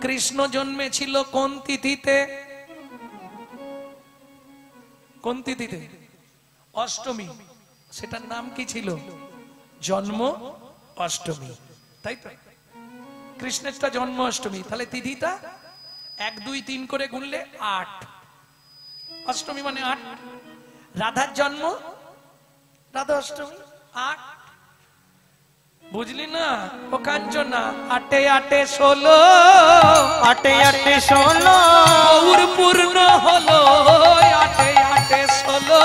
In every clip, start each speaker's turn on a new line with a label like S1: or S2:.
S1: কৃষ্ণ জন্মেছিল কোন তিথিতে? কোন তিথিতে? অষ্টমী। সেটার নাম কি ছিল? জন্ম অষ্টমী, তাই তো? কৃষ্ণেরটা জন্ম অষ্টমী, তাহলে তিথিটা 1 2 3 করে গুনলে 8। অষ্টমী মানে 8। রাধার জন্ম রাধা অষ্টমী 8। বুঝলি না? ও কাঞ্চনা 8 8 16,
S2: 8 8 16
S1: গৌর পূর্ণ হলো। 8 8 16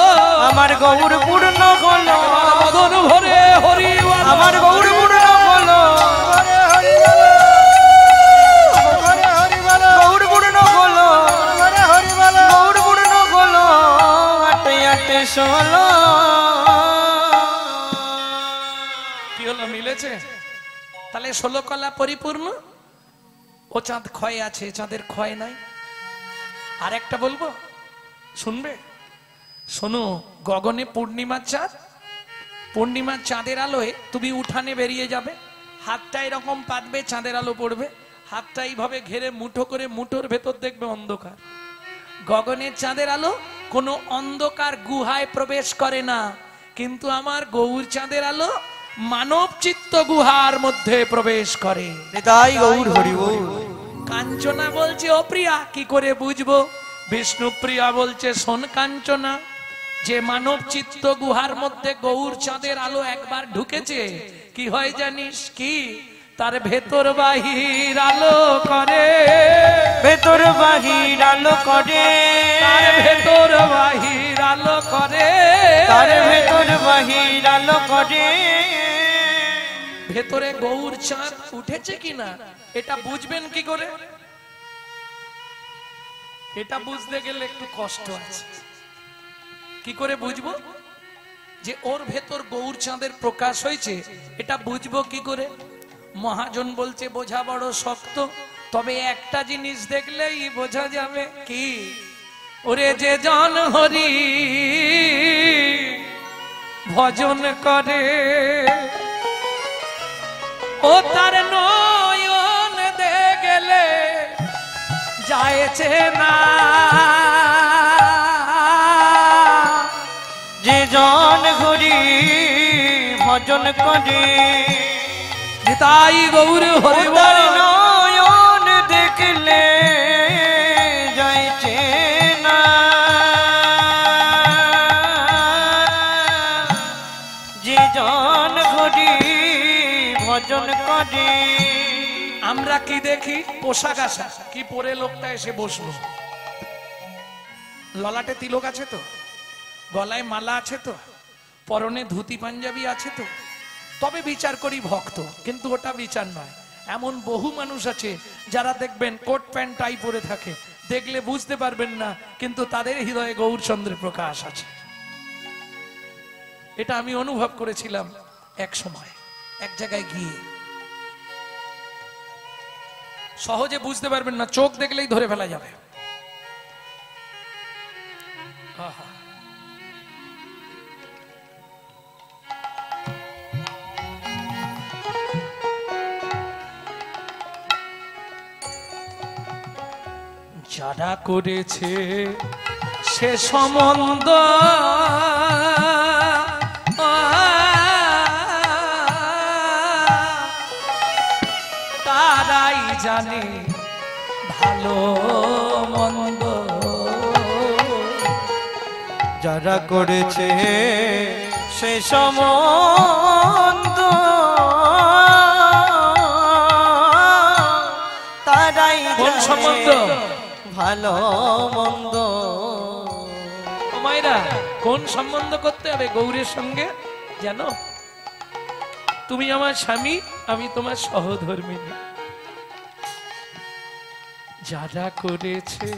S2: আমার গৌর পূর্ণ হলো।
S1: মদন ভরে হরি
S2: আমার গৌর পূর্ণ হলো। গৌর পূর্ণ হলো। গৌর পূর্ণ হলো। 8 8 16
S1: কি হলো? মিলেছে? তাহলে 16 কলা পরিপূর্ণ। ও চাঁদ ক্ষয় আছে, চাঁদের ক্ষয় নাই। আর একটা বলবো, শুনবে? শোনো, গগনে পূর্ণিমার চাঁদ, পূর্ণিমার চাঁদের আলোয় তুমি উঠানে বেরিয়ে যাবে, হাতটা এরকম পাতবে, চাঁদের আলো পড়বে, হাতটা এইভাবে ঘেরে মুঠো করে, মুঠোর ভেতর দেখবে অন্ধকার। গগনের চাঁদের আলো কোনো অন্ধকার গুহায় প্রবেশ করে না, কিন্তু আমার গৌর চাঁদের আলো মানব চিত্ত গুহার মধ্যে প্রবেশ করে।
S2: তাই গৌর হরি বল।
S1: কাঞ্চনা বলছে, ও প্রিয়া কি করে বুঝবো? বিষ্ণুপ্রিয়া বলছে, শোন কাঞ্চনা, যে মানব চিত্ত গুহার মধ্যে গৌর চাঁদের আলো একবার ঢুকেছে, কি হয় জানিস? কি? তার ভেতর বাহির আলো করে।
S2: ভেতর বাহির আলো করে।
S1: তার ভেতর বাহির আলো করে।
S2: তার ভেতর বাহির আলো করে।
S1: ভেতরে গৌর চাঁদ উঠেছে কিনা এটা বুঝবেন কি করে? এটা বুঝতে গেলে একটু কষ্ট আছে। কি করে বুঝবো যে ওর ভেতর গৌর চাঁদের প্রকাশ হয়েছে? এটা বুঝবো কি করে? মহাজন বলছে, বোঝা বড় শক্ত, তবে একটা জিনিস দেখলেই বোঝা যাবে। কি? ওরে যে জন হরি ভজন করে, ও তার নয়ন দেখলে যায়ছে না।
S2: যে জন হরি ভজন করে,
S1: তাই গৌর হরি বল।
S2: নয়ন দেখলে যাইছে না। যে জন হরি ভজন করে।
S1: আমরা কি দেখি? পোশাক আশা কি পরে লোকটা এসে বসলো, ললাটে তিলক আছে তো, গলায় মালা আছে তো, পরনে ধুতি পাঞ্জাবি আছে তো, তবে বিচার করি ভক্ত। কিন্তু ওটা বিচার নয়। এমন বহু মানুষ আছে যারা দেখবেন কোট প্যান্ট টাই পরে থাকে, দেখলে বুঝতে পারবেন না, কিন্তু তাদের হৃদয়ে গৌরচন্দ্রের প্রকাশ আছে। এটা আমি অনুভব করেছিলাম এক সময় এক জায়গায় গিয়ে। সহজে বুঝতে পারবেন না, চোখ দেখলেই ধরে ফেলা যাবে। যারা করেছে সে সম্বন্ধ, তারাই জানে ভালো মন্দ।
S2: যারা করেছে সে সম্বন্ধ, তারাই
S1: কোন সম্বন্ধ?
S2: ভালো মন্দ।
S1: ও মায়েরা, কোন সম্বন্ধ করতে হবে গৌরের সঙ্গে জানো? তুমি আমার স্বামী, আমি তোমার সহধর্মিণী। যারা করেছে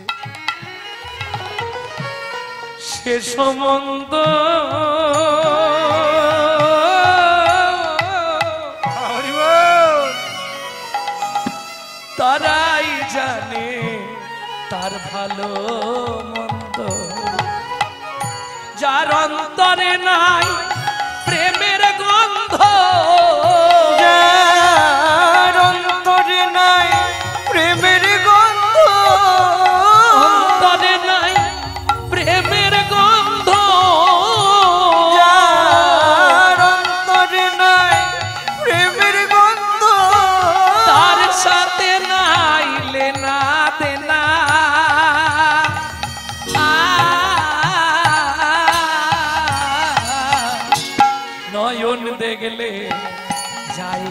S1: সে সম্বন্ধ, তারাই জানে তার ভালো মন্দ। যার অন্তরে নাই প্রেমের গন্ধ,
S2: যার অন্তরে নাই প্রেমের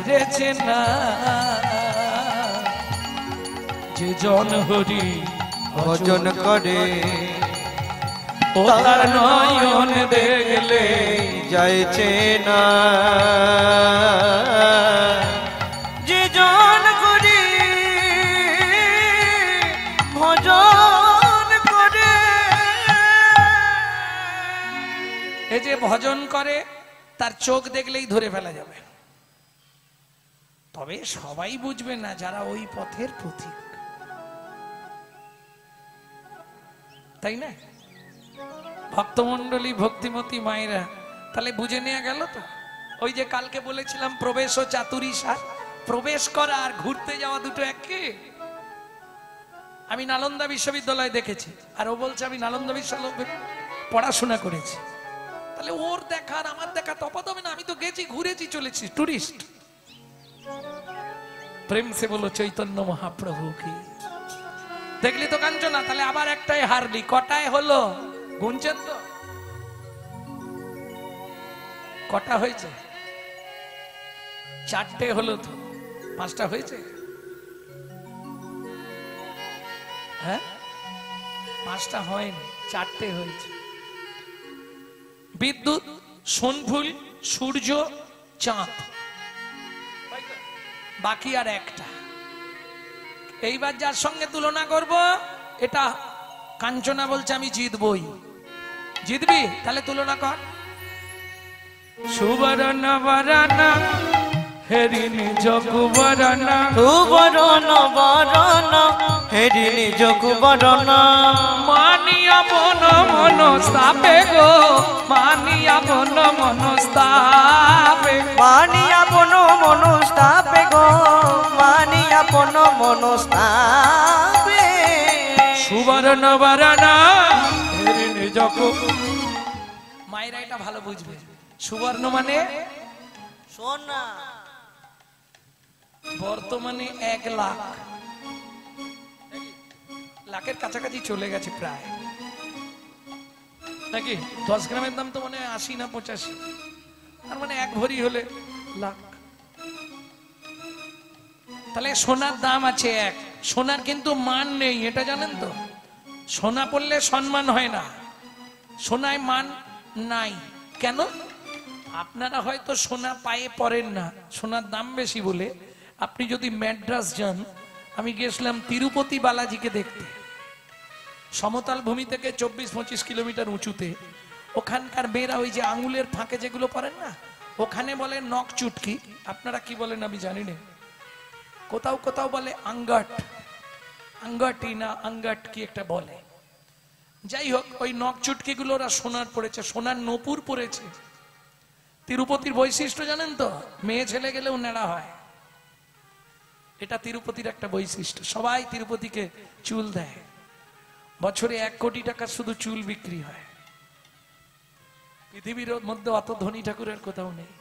S1: রে চেনা যে জন হরি
S2: ভজন করে
S1: ও তার নয়ন দেখলে
S2: যাইছে না যে জন করি ভজন করে।
S1: এই যে ভজন করে তার চোখ দেখলেই ধরে ফেলা যাবে, তবে সবাই বুঝবে না যারা ওই পথের পথিক, তাই না? ভক্তমন্ডলী ভক্তিমতী মায়েরা তাহলে বুঝে নেওয়া গেল তো। ওই যে কালকে বলেছিলাম প্রবেশ ও চাতুরী সার, প্রবেশ করা আর ঘুরতে যাওয়া দুটো একই। আমি নালন্দা বিশ্ববিদ্যালয়ে দেখেছি, আর ও বলছে আমি নালন্দা বিশ্ববিদ্যালয়ে পড়াশোনা করেছি। তাহলে ওর দেখা আর আমার দেখা তফাৎ হবে না? আমি তো গেছি, ঘুরেছি, চলেছি, টুরিস্ট। প্রেম সে বলো চৈতন্য মহাপ্রভু কি। দেখলি তো কাঞ্চনা, তাহলে আবার একটাই হারলি, কটায় হলো গুনছেন তো? কটা হয়েছে? চারটে হলো তো, পাঁচটা হয়েছে? হ্যাঁ, পাঁচটা হয়নি, চারটে হয়েছে। বিদ্যুৎ, সোনফুল, সূর্য, চাঁদ, বাকি আর একটা। এইবার যার সঙ্গে তুলনা করব, এটা কাঞ্চনা বলছে আমি জিতবই। জিতবি? তাহলে তুলনা কর। সুবর্ণ বরণ হেরিনি যকুবরণ,
S2: সুবরণ বরণ হেরিনি যকুবরণ,
S1: মানিয়া মন মনস্তাপে গো, মানিয়া মন মনস্তাপে,
S2: মানিয়া মন মনস্তাপে গো, মানিয়া মন মনস্তাপে।
S1: সুবর্ণ বরণ হেরিনি যকু। মায়েরা এটা ভালো বুঝবে। সুবর্ণ মানে
S2: সোনা,
S1: বর্তমানে 1 লাখ, লাখের কাছাকাছি চলে গেছে প্রায়, নাকি? 10 গ্রামের দাম তো মানে 80 না 85, তার মানে 1 ভরি হলে লাখ। তাহলে সোনার দাম আছে 1, সোনার কিন্তু মান নেই, এটা জানেন তো? সোনা পড়লে সম্মান হয় না, সোনায় মান নাই। কেন? আপনারা হয়তো সোনা পায়ে পড়েন না, সোনার দাম বেশি বলে। আপনি যদি ম্যাড্রাস যান, আমি গেছিলাম তিরুপতি বালাজিকে দেখতে, সমতল ভূমি থেকে 24-25 কিলোমিটার উঁচুতে। ওখানকার মেয়েরা ওই যে আঙুলের ফাঁকে যেগুলো পরেন না, ওখানে বলে নখ চুটকি, আপনারা কি বলেন আমি জানি না, কোথাও কোথাও বলে আঙ্গাট, আঙ্গাটি না আঙ্গাট কি একটা বলে। যাই হোক, ওই নখ চুটকি গুলো ওরা সোনার পড়েছে, সোনার নপুর পড়েছে। তিরুপতির বৈশিষ্ট্য জানেন তো? মেয়ে ছেলে গেলেও নেড়া হয়, এটা তিরুপতির একটা বৈশিষ্ট্য। সবাই তিরুপতিকে চুল দেয়, বছরে 1 কোটি টাকা শুধু চুল বিক্রি হয়। পৃথিবীর মধ্যে অত ধনী ঠাকুরের কোথাও নেই,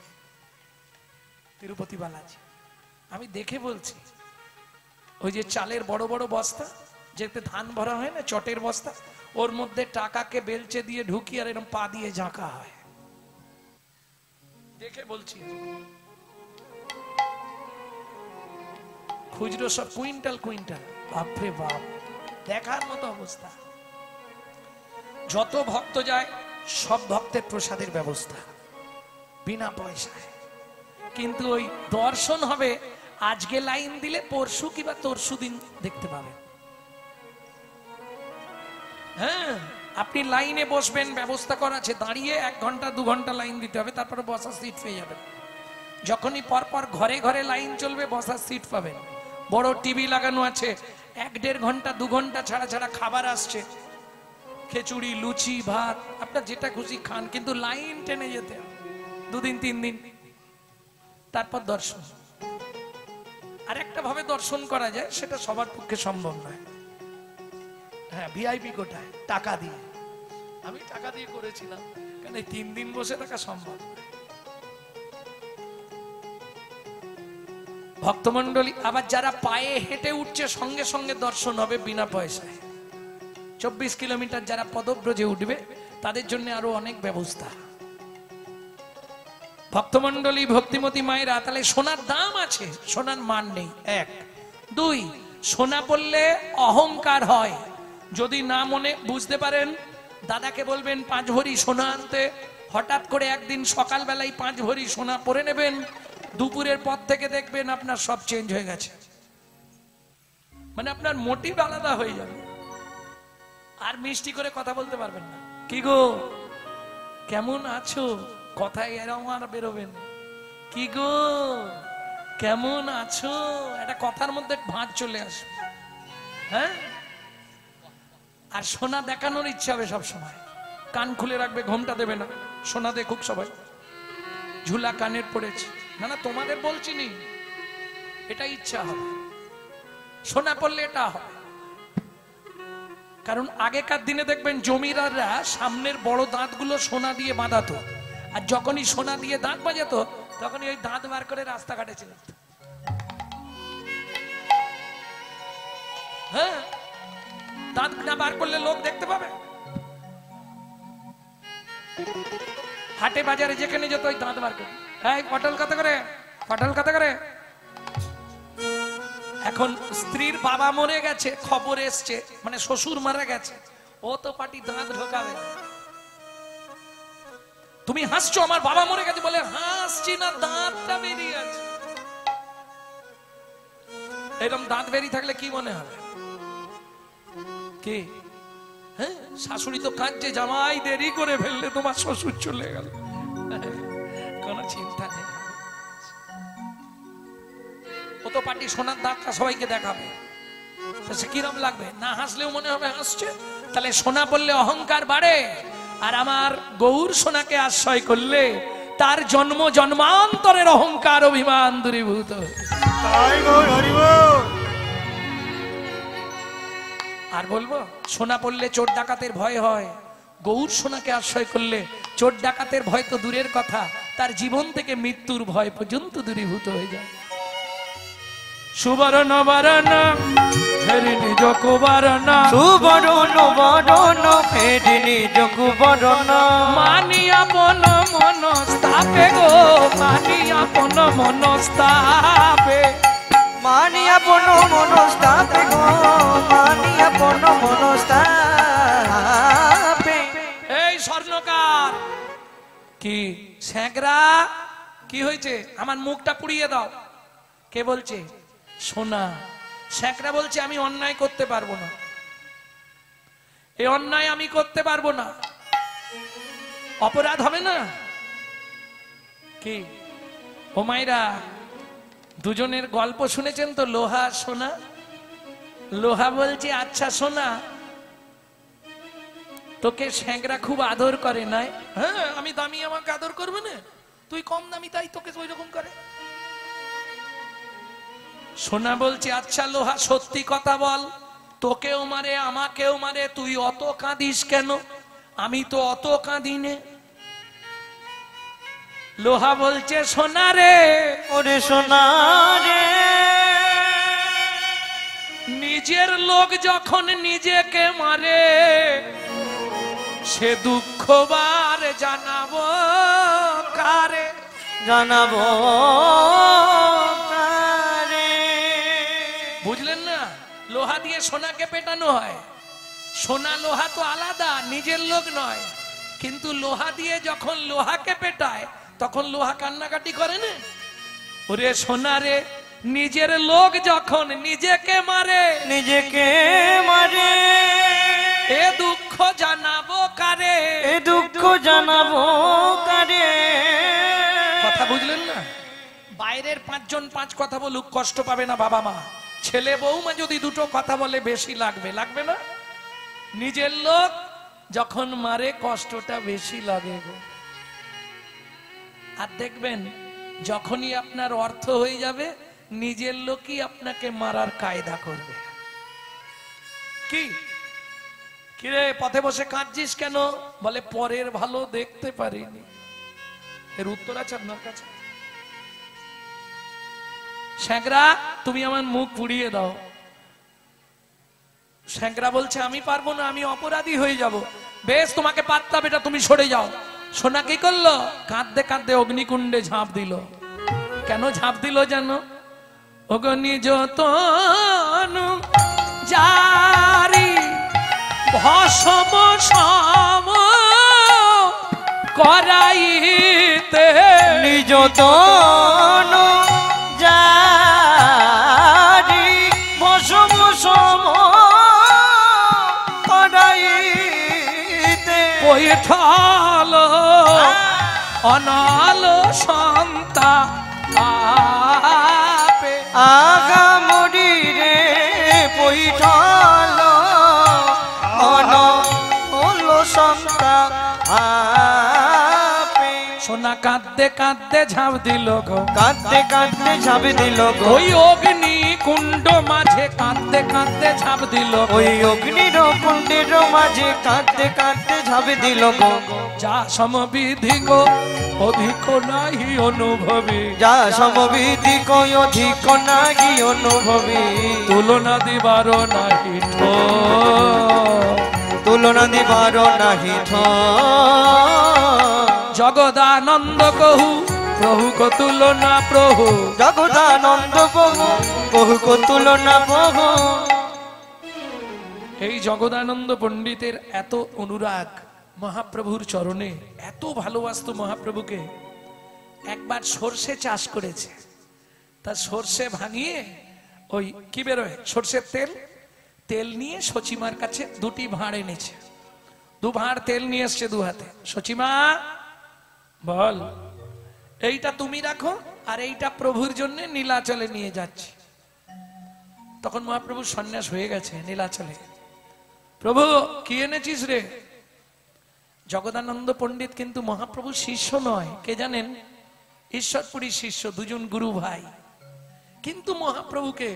S1: তিরুপতি বালাজি। আমি দেখে বলছি, ওই যে চালের বড় বড় বস্তা, যেতে ধান ভরা হয় না, চটের বস্তা, ওর মধ্যে টাকাকে বেলচে দিয়ে ঢুকিয়ে আর এরকম পা দিয়ে ঝাঁকা হয়, দেখে বলছি। খুচরো সব কুইন্টাল কুইন্টাল, বাপরে বাপ, দেখার মতো অবস্থা। যত ভক্ত যায় সব ভক্তের প্রসাদের ব্যবস্থা বিনা পয়সায়, কিন্তু ওই দর্শন হবে আজকে লাইন দিলে পরশু কিংবা তরশু দিন দেখতে পাবেন। হ্যাঁ, আপনি লাইনে বসবেন, ব্যবস্থা করা আছে, দাঁড়িয়ে 1 ঘন্টা 2 ঘন্টা লাইন দিতে হবে, তারপরে বসার সিট পেয়ে যাবেন। যখনই পরপর ঘরে ঘরে লাইন চলবে, বসার সিট পাবেন। বড় টিভি লাগানো আছে, 1-1.5 ঘন্টা 2 ঘন্টা ছাড়া ছাড়া খাবার আসছে, খিচুড়ি, লুচি, ভাত, আপনার যেটা খুশি খান, কিন্তু লাইন টেনে যেতে হবে 2 দিন 3 দিন, তারপর দর্শন। আর একটা ভাবে দর্শন করা যায়, সেটা সবার পক্ষে সম্ভব নয়। হ্যাঁ, ভিআইপি কোটায় টাকা দিয়ে, আমি টাকা দিয়ে করেছিলাম, কারণ এই 3 দিন বসে থাকা সম্ভব। ভক্তমন্ডলী, আবার যারা পায়ে হেঁটে উঠছে সঙ্গে সঙ্গে দর্শন হবে বিনা পয়সায়। 24 কিলোমিটার যারা পদব্রজে উঠবে, তাদের জন্য আরো অনেক ব্যবস্থা। ভক্তমণ্ডলী ভক্তিমতী মায়েরা, তাহলে সোনার দাম আছে, সোনার মান নেই। এক। দুই, সোনা পড়লে অহংকার হয়। যদি না মনে বুঝতে পারেন, দাদাকে বলবেন 5 ভরি সোনা আনতে, হঠাৎ করে একদিন সকালবেলায় 5 ভরি সোনা পরে নেবেন, দুপুরের পর থেকে দেখবেন আপনার সব চেঞ্জ হয়ে গেছে, মানে আপনার মোটিভ আলাদা হয়ে যাবে, আর মিষ্টি করে কথা বলতে পারবেন না। কি গো কেমন আছো, কথায় এরকম আর বেরোবেন, কি গো কেমন আছো, একটা কথার মধ্যে ভাঁজ চলে আসবে। হ্যাঁ, আর সোনা দেখানোর ইচ্ছা হবে সব সময়, কান খুলে রাখবে, ঘোমটা দেবে না, সোনা দেখুক সবাই, ঝুলা কানের পড়েছে। না না, তোমাদের বলছি নি, এটা ইচ্ছা হবে, সোনা পড়লে এটা হবে। কারণ আগেকার দিনে দেখবেন জমিদাররা সামনের বড় দাঁতগুলো সোনা দিয়ে বাঁধাতো, আর যখনই সোনা দিয়ে দাঁত বাজাতো তখনই ওই দাঁত বার করে রাস্তাঘাটে ছিল। হ্যাঁ, দাঁত না বার করলে লোক দেখতে পাবে। হাটে বাজারে যেখানে যেত ওই দাঁত বার করে, এই পটল কত করে, পটল কত করে। এখন স্ত্রীর বাবা মরে গেছে, খবর এসছে, মানে শ্বশুর মারা গেছে, ও তো পাটি দাঁত ঢোকাবে। তুমি হাসছো, আমার বাবা মরে গেছে বলে, হাসছি না, দাঁতটা বেরিয়ে আছে। এরকম দাঁত বেরিয়ে থাকলে কি মনে হবে? কি হ্যাঁ, শাশুড়ি তো কাঁদছে, জামাই দেরি করে ফেললে তোমার শ্বশুর চলে গেল, কোনো চিন্তা নেই। ও তো পাটি সোনার দাঁতটা সবাইকে দেখাবে, কিরম লাগবে? না হাসলেও মনে হবে হাসছে। তাহলে সোনা বললে অহংকার বাড়ে, আর আমার গৌর সোনাকে আশ্রয় করলে তার জন্ম জন্মান্তরের অহংকার অভিমান দূরীভূত। আর বলবো, সোনা পড়লে চোর ডাকাতের ভয় হয়, গৌর সোনাকে আশ্রয় করলে চোর ডাকাতের ভয় তো দূরের কথা, তার জীবন থেকে মৃত্যুর ভয় পর্যন্ত দূরীভূত হয়ে যায়। সুবর্ণ বরণ ফেরি নিজ কুবরণ,
S2: সুবরণ বরণ ফেরি নিজ কুবরণ,
S1: মানি আপন মনস্তাপে গো, মানি আপন মনস্তাপে,
S2: মানি আপন মনস্তাপে গো, মানি আপন মনস্তাপে।
S1: এই স্বর্ণকার, কি স্যাঁকড়া, কি হয়েছে? আমার মুখটা পুড়িয়ে দাও। কে বলছে? সোনা। স্যাঁকড়া বলছে, আমি অন্যায় করতে পারবো না, এই অন্যায় আমি করতে পারবো না, অপরাধ হবে না কি? ও মায়েরা, দুজনের গল্প শুনেছেন তো, লোহা সোনা। লোহা বলছে, আচ্ছা সোনা, তোকে স্যাঁকড়া খুব আদর করে নাই? হ্যাঁ, আমি দামি, আমাকে আদর করবে না? তুই কম দামি তাই তোকে ওই রকম করে। সোনা বলছে, আচ্ছা লোহা, সত্যি কথা বল, তোকেও মারে আমাকেও মারে, তুই অত কাঁদিস কেন? আমি তো অত কাঁদি নে। লোহা বলছে, সোনা রে,
S2: ওরে সোনা রে,
S1: নিজের লোক যখন নিজেকে মারে, সে দুঃখ বার জানাবো কারে?
S2: জানাবো
S1: বুঝলেন না? লোহা দিয়ে সোনাকে পেটানো হয়, সোনা লোহা তো আলাদা, নিজের লোক নয়, কিন্তু লোহা দিয়ে যখন লোহাকে পেটায় তখন লোহা কান্নাকাটি করে না? ওরে সোনা রে, নিজের লোক যখন নিজেকে মারে,
S2: নিজেকে মারে,
S1: এ দুঃখ জানাবো কারে?
S2: এ দুঃখ জানাবো কারে?
S1: কথা বুঝলেন না? বাইরের 5 জন 5 কথা বলুক, কষ্ট পাবে না বাবা মা। ছেলে বৌমা যদি দুটো কথা বলে বেশি লাগবে, লাগবে না? নিজের লোক যখন মারে কষ্টটা বেশি লাগে গো। আর দেখবেন যখনই আপনার অর্থ হয়ে যাবে, নিজের লোকই আপনাকে মারার কায়দা করবে। কি কিরে, পথে বসে কাঁদছিস কেন? বলে, পরের ভালো দেখতে পারিনি। এর উত্তর আছে আপনার কাছে? স্যাঁকড়া, তুমি আমার মুখ পুড়িয়ে দাও। স্যাঁকড়া বলছে, আমি পারবো না, আমি অপরাধী হয়ে যাব। বেশ, তোমাকে পারতাম, এটা তুমি সরে যাও। সোনা কি করলো? কাঁদতে কাঁদতে অগ্নিকুণ্ডে ঝাঁপ দিল। কেন ঝাঁপ দিল জানো? অগ্নি যতনু জারি ভস্ম সম করাইতে
S2: নিজ তন জারি ভস্ম সম করাইতে
S1: পৈঠল অনল সন্তাপে
S2: আগামরি রে পৈঠল অনল সন্তাপে
S1: সোনা কাঁদতে কাঁদতে ঝাঁপ দিল গো,
S2: কাঁদতে কাঁদতে ঝাঁপ দিল গো,
S1: ওই অগ্নি কুণ্ড মাঝে কাঁদতে কাঁদতে ঝাঁপ দিল গো।
S2: ওই অগ্নির কুণ্ডের মাঝে কাঁদতে কাঁদতে ঝাঁপ দিল গো।
S1: যা সমবিধি গো অধিক নাহি অনুভবী,
S2: যা সমবিধি কই অধিক নাহি অনুভবী,
S1: তুলনা দিবার নাহি ঠো,
S2: তুলনা দিবার নাহি ঠ।
S1: জগদানন্দ কহু প্রভু কো তুলনা প্রভু,
S2: জগদানন্দ বহু বহু কো তুলনা বহু।
S1: এই জগদানন্দ পণ্ডিতের এত অনুরাগ মহাপ্রভুর চরণে, এত ভালোবাসতো মহাপ্রভুকে। একবার সর্ষে চাষ করেছে, তা সর্ষে ভাঙিয়ে ওই কি বেরোয় সর্ষের তেল, তেল নিয়ে সচিমার কাছে দুটি ভাঁড় এনেছে। দু ভাঁড় তেল নিয়ে এসছে দু হাতে। সচিমা বল, এইটা তুমি রাখো আর এইটা প্রভুর জন্য নীলাচলে নিয়ে যাচ্ছি। তখন মহাপ্রভু সন্ন্যাস হয়ে গেছে নীলাচলে। প্রভু কি এনেছিস রে? জগদানন্দ পণ্ডিত কিন্তু মহাপ্রভুর শিষ্য নয়, কে জানেন? ঈশ্বরপুরী শিষ্য, দুজন গুরু ভাই। কিন্তু মহাপ্রভুকে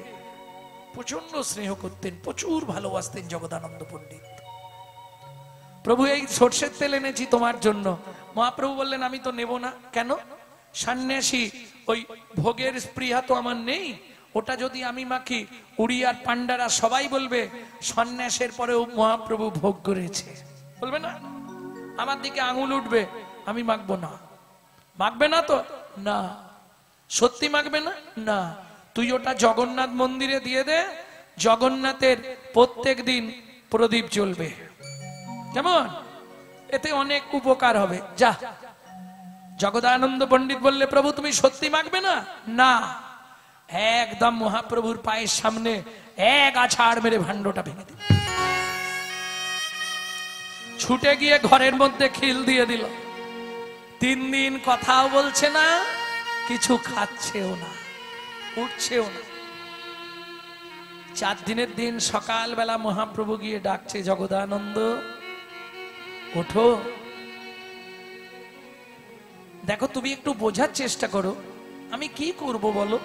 S1: প্রচন্ড স্নেহ করতেন, প্রচুর ভালোবাসতেন জগদানন্দ পণ্ডিত। প্রভু এই সর্ষের তেল এনেছি তোমার জন্য। মহাপ্রভু বললেন আমি তো নেব না। কেন? সন্ন্যাসী, ওই ভোগের স্পৃহা তো আমার নেই। ওটা যদি আমি মাখি, উড়িয়ার পান্ডারা সবাই বলবে সন্ন্যাসের পরেও মহাপ্রভু ভোগ করেছে, বলবে না? আমার দিকে আঙুল উঠবে, আমি মাখবো না। মাখবে না তো? না। সত্যি মাখবে না? না। তুই ওটা জগন্নাথ মন্দিরে দিয়ে দে, জগন্নাথের প্রত্যেক দিন প্রদীপ জ্বলবে, কেমন? এতে অনেক উপকার হবে, যা। জগদানন্দ পণ্ডিত বললে প্রভু তুমি সত্যি মাখবে না? না। একদম মহাপ্রভুর পায়ের সামনে এক আছাড় মেরে ভাণ্ডটা ভেঙে দিল। ছুটে গিয়ে ঘরের মধ্যে খিল দিয়ে দিল। 3 দিন কথাও বলছে না, কিছু খাচ্ছেও না, উঠছেও না। 4 দিনের দিন সকালবেলা মহাপ্রভু গিয়ে ডাকছে, জগদানন্দ ওঠো। দেখো তুমি একটু বোঝার চেষ্টা করো, আমি কি করব বলো?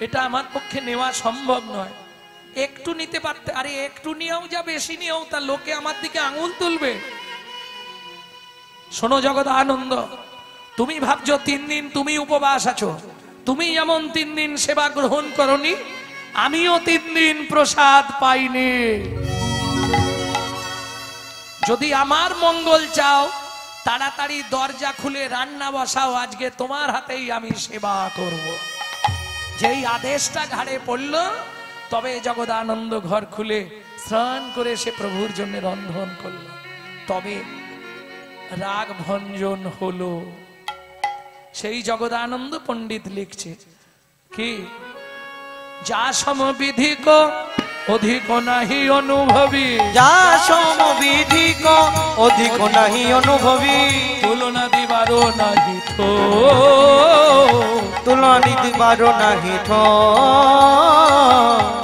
S1: এটা আমার পক্ষে নেওয়া সম্ভব নয়। একটু নিতে পারতে, আরে একটু নিয়েও যা বেশি নিয়েও তা লোকে আমার দিকে আঙুল তুলবে। শোনো জগদানন্দ, তুমি ভাবছো 3 দিন তুমি উপবাস আছো, তুমি যেমন 3 দিন সেবা গ্রহণ করনি, আমিও 3 দিন প্রসাদ পাইনি। যদি আমার মঙ্গল চাও তাড়াতাড়ি দরজা খুলে রান্না বসাও, আজকে তোমার হাতেই আমি সেবা করব। যেই আদেশটা ঘাড়ে পড়ল, তবে জগদানন্দ ঘর খুলে স্নান করে সে প্রভুর জন্য রন্ধন করল। তবে রাগ ভঞ্জন হলো। সেই জগদানন্দ পণ্ডিত লিখছে কি, যা সমবিধি কো অধিক নাহি অনুভবী,
S2: যা সমবিধি কো অধিক নাহি অনুভবী,
S1: তুলনা দিবারো নাহি ঠো,
S2: তুলনা দিবার নাহি ঠ।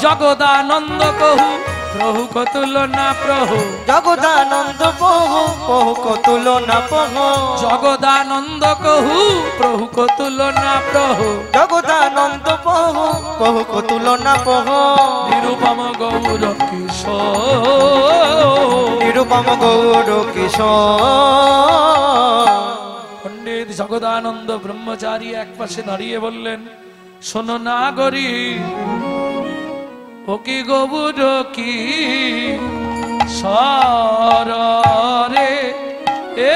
S1: জগদানন্দ কহু প্রভু কো তুলনা প্রভু,
S2: জগদানন্দ বহু বহু কো তুলনা বহু,
S1: জগদানন্দ কহু প্রভু কো তুলনা প্রভু,
S2: জগদানন্দ বহু বহু কো তুলনা বহু।
S1: নিরুপম গৌর কিশোর,
S2: নিরুপম গৌর কিশোর।
S1: পণ্ডিত জগদানন্দ ব্রহ্মচারী এক পাশে দাঁড়িয়ে বললেন, শোনো না গরি, ও কি গৌর কি সরে এ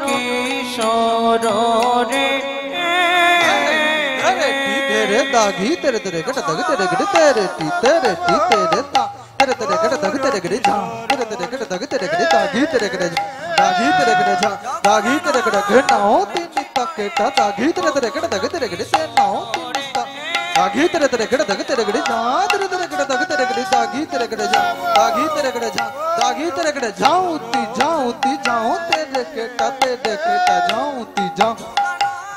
S2: কিশোর রে
S3: तेरे दागी तेरे तेरे गट दग तेरे गट तेरे टी तेरे ता तेरे तेरे गट दग तेरे गट जा तेरे तेरे गट दग तेरे गट दागी तेरे गट जा दागी तेरे गट घनाओ तीन तक केटा दागी तेरे तेरे गट दग तेरे गट से नाओ तीन तक दागी तेरे तेरे गट दग तेरे गट जा तेरे तेरे गट दग तेरे गट दागी तेरे गट जा दागी तेरे गट जा दागी तेरे गट जाऊं ती जाऊं तेरे केटा जाऊं ती जाऊं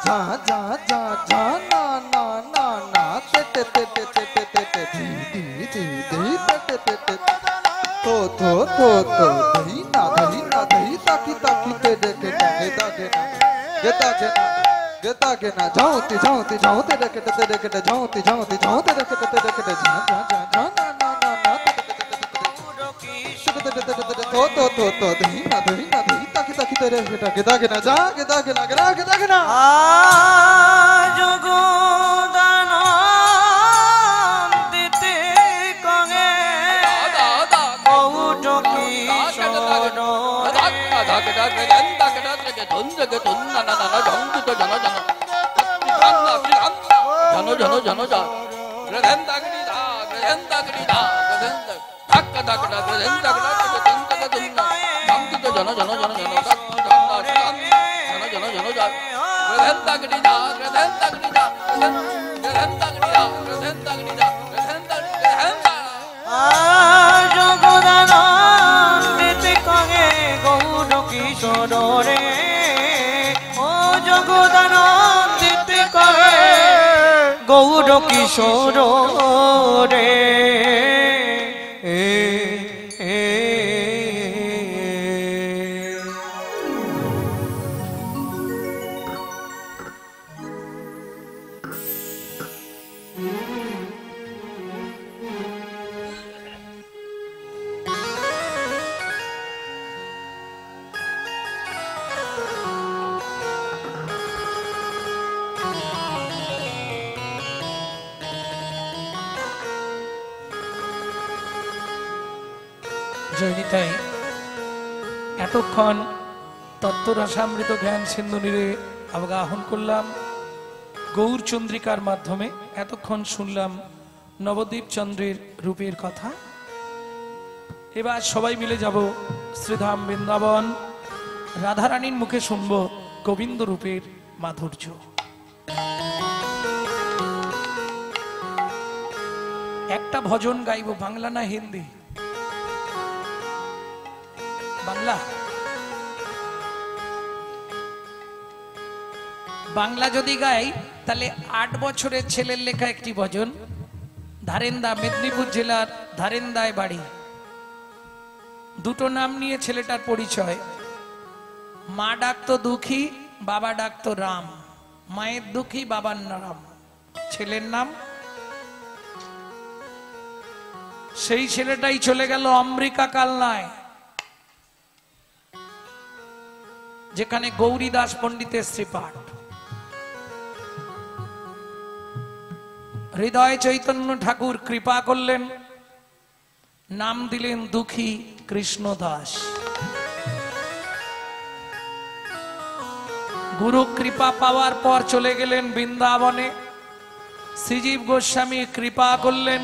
S3: जा जा जा जा ना ना ना ना ते ते ते ते ते ते ते ते धी धी धी धी ते ते ते ते तो धी ना धी ताकी ताकी ते देखे ना गेता के ना जाऊं ते देखे ते देखे जाऊं ते देखे ते देखे जा जा जा जा ना ना ना ना तो धी ना धी ताकी ताकी ते देखे गेता के ना जा गेता के ना
S2: যোগদান দিতে কগে গৌর কিশোর যোগদান দিতে কগে গৌর কিশোর রে ও যোগদান দিতে কগে গৌর কিশোর রে
S1: জয়নিতাই এতক্ষণ তত্ত্বরসামৃত জ্ঞান সিন্ধু নীরে অবগাহন করলাম গৌর চন্দ্রিকার মাধ্যমে। এতক্ষণ শুনলাম নবদ্বীপ চন্দ্রের রূপের কথা। এবার সবাই মিলে যাব শ্রীধাম বৃন্দাবন, রাধারানীর মুখে শুনব গোবিন্দ রূপের মাধুর্য। একটা ভজন গাইব, বাংলা না হিন্দি? বাংলা। বাংলা যদি গাই তাহলে 8 বছরের ছেলের লেখা একটি ভজন। ধারেন্দা, মেদিনীপুর জেলার ধারেন্দায় বাড়ি। দুটো নাম নিয়ে ছেলেটার পরিচয়। মা ডাকতো দুঃখী, বাবা ডাকতো রাম। মায়ের দুঃখী, বাবার রাম। ছেলের নাম, সেই ছেলেটাই চলে গেল অমৃকা কালনায়, যেখানে গৌরী দাস পণ্ডিতের শ্রীপাঠ। হৃদয় চৈতন্য ঠাকুর কৃপা করলেন, নাম দিলেন দুঃখী কৃষ্ণ দাস। গুরু কৃপা পাওয়ার পর চলে গেলেন বৃন্দাবনে। শ্রীজীব গোস্বামী কৃপা করলেন।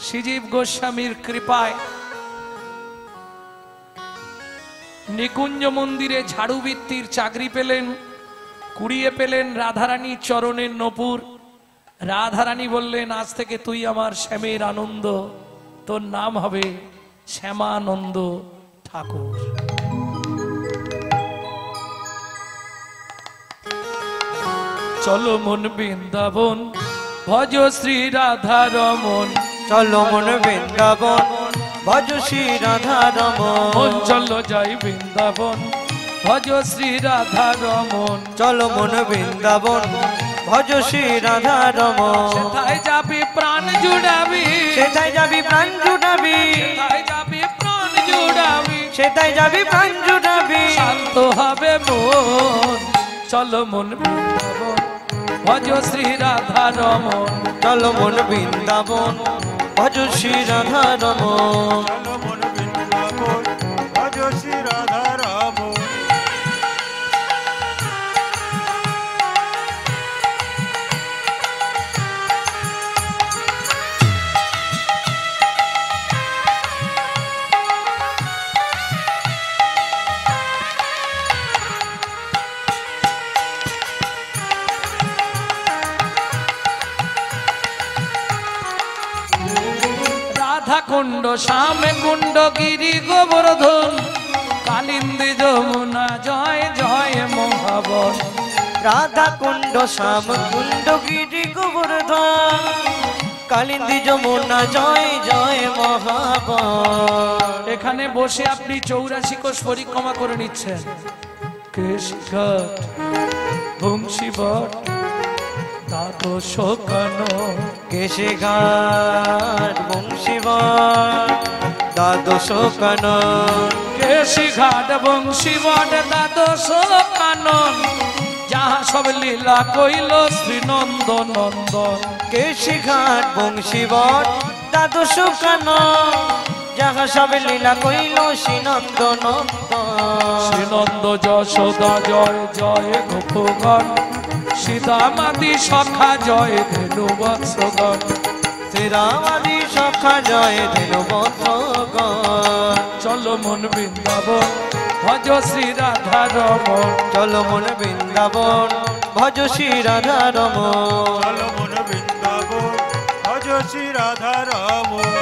S1: শ্রীজীব গোস্বামীর কৃপায় নিকুঞ্জ মন্দিরে ঝাড়ুবৃত্তির চাকরি পেলেন। কুড়িয়ে পেলেন রাধারানীর চরণের নপুর। রাধারানী বললেন, আজ থেকে তুই আমার শ্যামের আনন্দ, তোর নাম হবে শ্যামানন্দ ঠাকুর। চলো মন বৃন্দাবন, ভজ শ্রী রাধা রমন।
S2: চলো মন বৃন্দাবন, ভজ শ্রী রাধা রমন।
S1: চলো যাই বৃন্দাবন, ভজ শ্রী রাধা রমন।
S2: চলো মন বৃন্দাবন, ভজ শ্রী রাধা রমন।
S1: সেথায় যাবি প্রাণ জুড়াবি,
S2: সেথায় যাবি প্রাণ জুড়াবি,
S1: সেথায় যাবি প্রাণ জুড়াবি,
S2: সেথায় যাবি প্রাণ জুড়াবি।
S1: শান্ত হবে মন। চলো মন বৃন্দাবন, ভজ শ্রী রাধা রমন।
S2: চলো মন বৃন্দাবন, ভজ শ্রী রাধা রমন।
S4: চলো মন বৃন্দাবন, ভজ শ্রী রাধা রমন।
S1: শ্যাম কুণ্ড গিরি গোবর্ধন কালিন্দী যমুনা জয় জয় মহাবন।
S2: রাধা কুণ্ড শ্যাম কুণ্ড গিরি গোবর্ধন কালিন্দী যমুনা জয় জয় মহাবন।
S1: এখানে বসে আপনি 84 কোষ পরিক্রমা করে নিচ্ছেন। কেশঘাট বংশীবট দ্বাদশ কানন,
S2: কেশঘাট বংশীবট দ্বাদশ কানন,
S1: কেশঘাট বংশীবট দ্বাদশ কানন যাহা সব লীলা কইল শ্রীনন্দ নন্দন।
S2: কেশঘাট বংশীবট দ্বাদশ কানন যাহা সব লীলা কইল শ্রীনন্দ নন্দন।
S1: শ্রীনন্দ যশোদা জয় জয় গোপগণ সীতামাদি সখা জয় ধেনু বৎসগণ।
S2: শ্রীরামাদি সখা জয় ধেনু বৎসগণ।
S1: চলো মন বৃন্দাবন ভজ শ্রী রাধা রমন।
S2: চলো মন বৃন্দাবন ভজ শ্রী রাধা রমন।
S4: চলো মন বৃন্দাবন ভজ শ্রী রাধা রমন।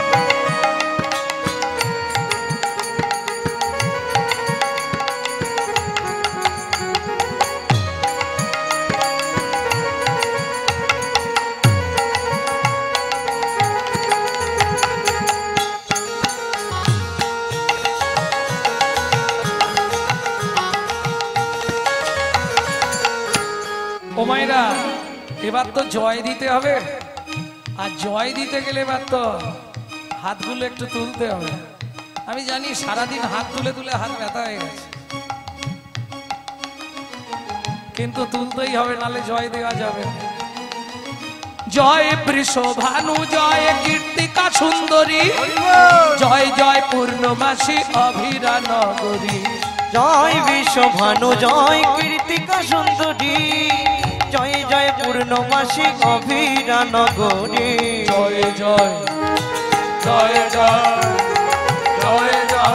S1: ও মায়েরা, এবার তো জয় দিতে হবে, আর জয় দিতে গেলে এবার তো হাতগুলো একটু তুলতে হবে। আমি জানি সারাদিন হাত তুলে তুলে হাত ব্যথা হয়ে গেছে, কিন্তু তুলতেই হবে, নালে জয় দেওয়া যাবে না। জয় বৃষভানু জয় কীর্তিকা সুন্দরী জয় জয় পূর্ণমাসী অভিরা নগরী।
S2: জয় বিশ্বভানু জয় কীর্তিকা সুন্দরী জয় জয় পূর্ণমাসী অভিরা নগরী।
S1: জয় জয় জয় জয় জয়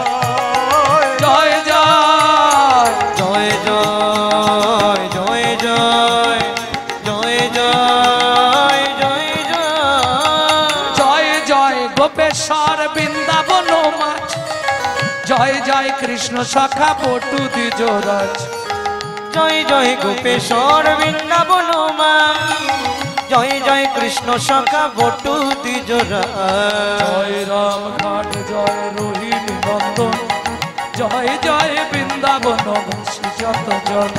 S1: জয় জয় জয়
S2: জয় জয় জয় জয় জয় জয় জয়
S1: জয় জয় গোপেশ্বর বৃন্দাবন মাছ জয় জয় কৃষ্ণ সখা পটু দ্বিজরাজ।
S2: জয় জয় গোপেশ্বর বৃন্দাবন মা জয় জয় কৃষ্ণ সখা বটু দ্বিজরাজ।
S1: জয় রাম ঘাট জয় রোহিণী নন্দন জয় জয় বৃন্দাবন বাসী যত জন।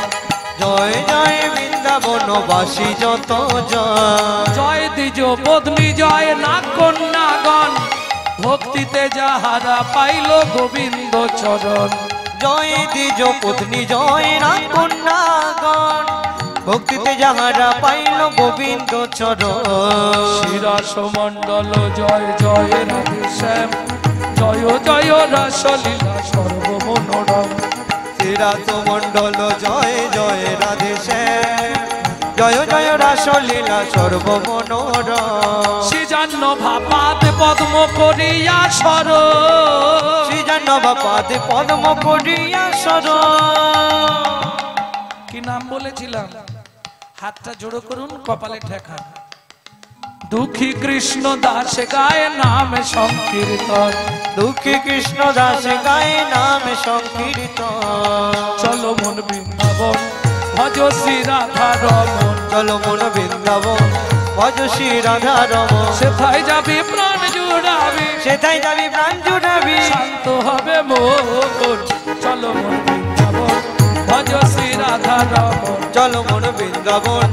S2: জয় জয় বৃন্দাবন বাসী যত জন।
S1: জয় দ্বিজ পত্নী জয় নাগ কন্যাগণ ভক্তিতে যাহারা পাইল গোবিন্দ চরণ।
S2: জয় দ্বিজ পত্নী জয় রাম কন্যাগণ ভক্তিতে যাহারা পাইল গোবিন্দ চরণ।
S1: শিরাস মণ্ডল জয় জয় রাধে শ্যাম জয় জয় রাসলীলা সর্বমনোরম।
S2: শ্রীরাস মণ্ডল জয় জয় রাধে শ্যাম জয় জয় রাসলীলা সর্বমনোরম।
S1: শ্রীজান্ন ভাপাত পদ্ম করিয়া সর
S2: শ্রীজান্নবা পাদে পদ্ম করিয়া সর।
S1: কি নাম বলেছিলাম? হাতটা জোড়ো করুন, কপালে ঠেকা। দুঃখী কৃষ্ণ দাস গায় নাম সংকীর্তন।
S2: দুঃখী কৃষ্ণ দাস গায়ে নাম সংকীর্তন।
S1: চলো মন বৃন্দাবন ভজ শ্রী রাধা রমন।
S2: চলো মন বৃন্দাবন ভজ শ্রী রাধা রমন।
S1: সেথায় যাবি প্রাণ জুড়াবি,
S2: সেথায় যাবি প্রাণ জুড়াবি,
S1: শান্ত হবে মন। চলো মন বৃন্দাবন ভজ শ্রী রাধা রমন।
S2: চলো মন বৃন্দাবন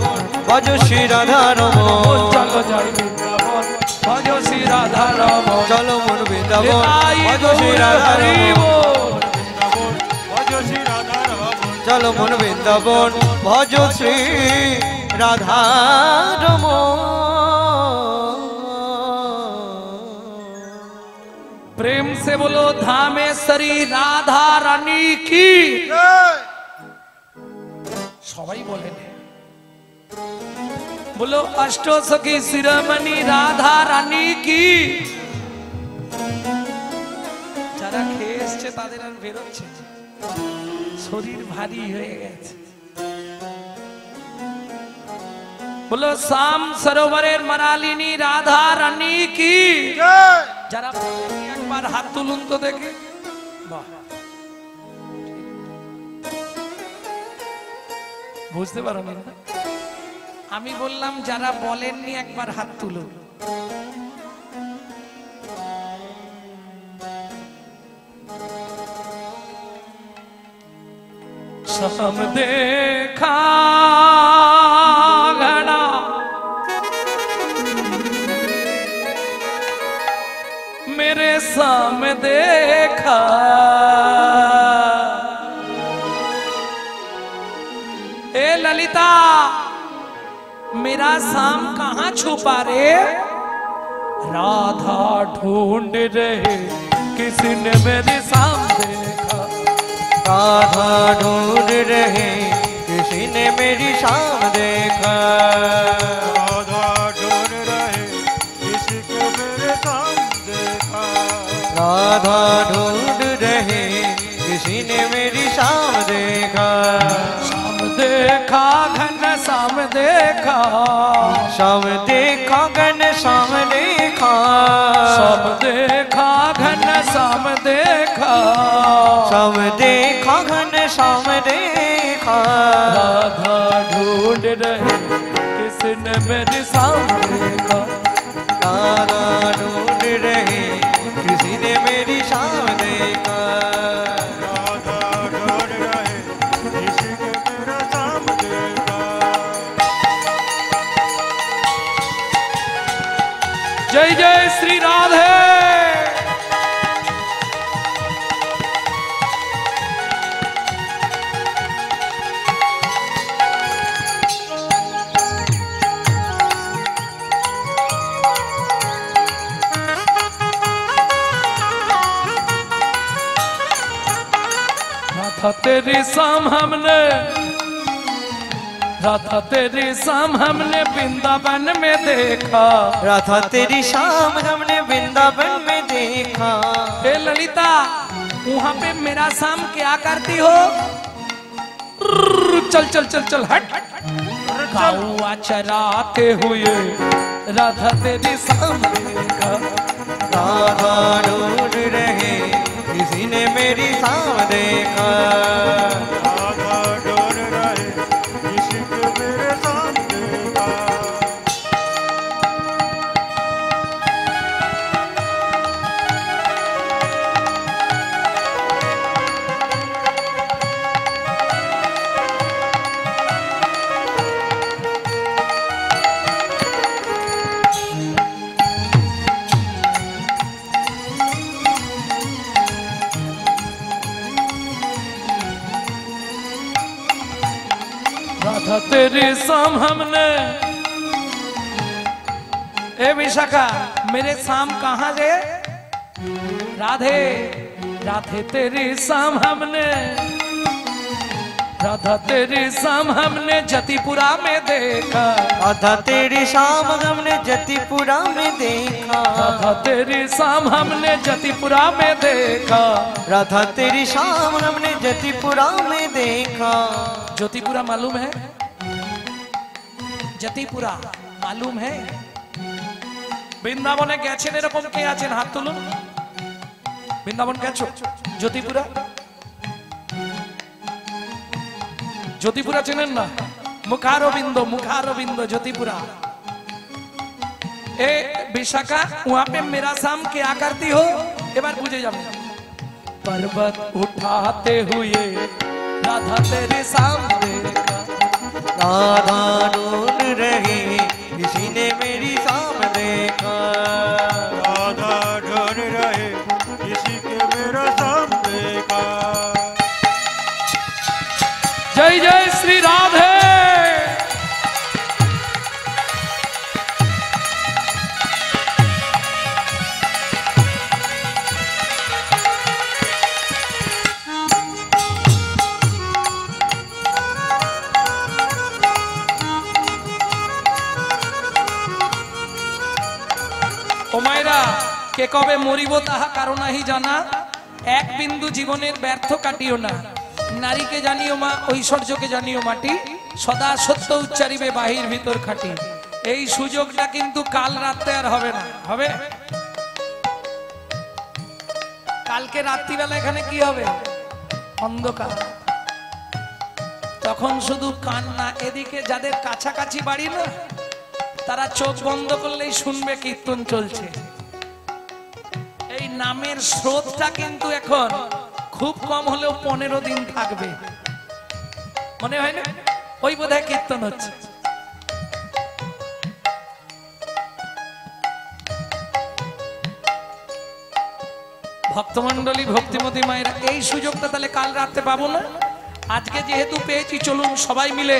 S2: ভজ শ্রী রাধা রমন।
S1: চলো যাই বৃন্দাবন ভজ শ্রী রাধা রমন।
S2: চলো মন বৃন্দাবন
S1: নিতাই
S2: ভজ শ্রী
S1: গৌর
S2: রাধা
S1: হরি
S2: রমন।
S1: বল।
S4: ভজ শ্রী রাধা রমন।
S2: চলো মন বৃন্দাবন ভজ শ্রী রাধা রমন।
S1: प्रेम से बोलो धामेश्वरी राधा रानी की। সবাই বলেন बोलो अष्टो सखी शिरोमणि राधा रानी की। যারা খেয়ে এসছে তাদের আর বেরোচ্ছে, শরীর ভারী হয়ে গেছে। बोलो शाम सरोवरेर मनालिनी राधा रानी की। যারা একবার হাত তুলুন তো দেখি। বাহ, বুঝতে পারো না? আমি বললাম যারা বলেননি একবার হাত তুলুন। सम देखा घना मेरे साम देखा, ए ललिता मेरा साम कहाँ छुपा रे? राधा ढूंढ रहे किसी ने मेरे साम देखा,
S2: राधा ढूंढ रहे किसी ने मेरी शाम देखा,
S4: राधा ढूंढ रहे किसी को मेरे साम देखा,
S2: राधा ढूंढ रहे किसी ने मेरी शाम देखा,
S1: शाम देखा घन शाम देखा,
S2: शाम देखा घन शाम देखा,
S1: शाम देखा घन शाम देखा,
S2: शाम देखा घन शाम देखा,
S1: राधा ढूंढ रहे किसने मेरे शाम देखा,
S2: राधा ढूंढ रहे किसी ने मेरी शाम देखा,
S4: राधा ढूंढ रहे किसी को मेरा साम देखा।
S1: जय जय श्री राधे। राधा तेरी शाम हमने, राधा तेरी शाम हमने वृंदावन में देखा,
S2: राधा तेरी शाम हमने वृंदावन में देखा,
S1: हे ललिता वहां पे मेरा शाम क्या करती हो? चल चल चल चल हट, गौआ चराते हुए राधा तेरी शाम देखा,
S2: राधा ढूंढ रहे किसी ने मेरी शाम देखा,
S4: राधा ढूंढ रहे किसी को मेरे साम देखा,
S1: राधा तेरी शाम हमने। ए विशाखा मेरे शाम कहाँ रे? राधे राधे तेरी शाम हमने, राधा तेरी शाम हमने जतिपुरा में देखा,
S2: राधा तेरी शाम हमने जतिपुरा में देखा,
S1: राधा तेरी शाम हमने जतिपुरा में देखा,
S2: राधा तेरी शाम हमने जतिपुरा में देखा,
S1: ज्योतिपुरा मालूम है? जतिपुरा मालूम है? বৃন্দাবনে গেছেন এরকম কে আছেন? হাত তুলুন। বৃন্দাবন গেছো? জ্যোতিপুরা, জ্যোতিপুরা চেনেন না? মুখারবিন্দ, মুখারবিন্দ জ্যোতিपुरा। ए विशाखा वहां पे मेरा शाम क्या करती हो? এবার বুঝে যাবে। पर्वत उठाते हुए राधा तेरे सामने देखा,
S2: राधा ढूंढ रहे किसी ने मेरी शाम देखा,
S4: राधा ढूंढ रहे किसी को मेरा साम देखा,
S1: जय जय श्री राधे। ওমাইরা কে কবে মরিব তাহা কারো নাহি জানা, এক বিন্দু জীবনের ব্যর্থ কাটিও না, নারীকে জানিও মা, ঐশ্বর্যকে জানিও মাটি, সদা সত্য উচ্চারিবে বাহির ভিতর খাটি। এই সুযোগটা কিন্তু কাল রাতে আর হবে না, হবে? কালকে রাত্রিবেলা এখানে কি হবে? অন্ধকার। তখন শুধু কান্না। এদিকে যাদের কাছাকাছি বাড়ি না, তারা চোখ বন্ধ করলেই শুনবে কীর্তন চলছে। এই নামের স্রোতটা কিন্তু এখন খুব কম হলেও 15 দিন থাকবে, মনে হয় না? ওই বোধহয় কীর্তন হচ্ছে। ভক্তমন্ডলী, ভক্তিমতী মায়েরা, এই সুযোগটা তাহলে কাল রাতে পাবো না, আজকে যেহেতু পেয়েছি, চলুন সবাই মিলে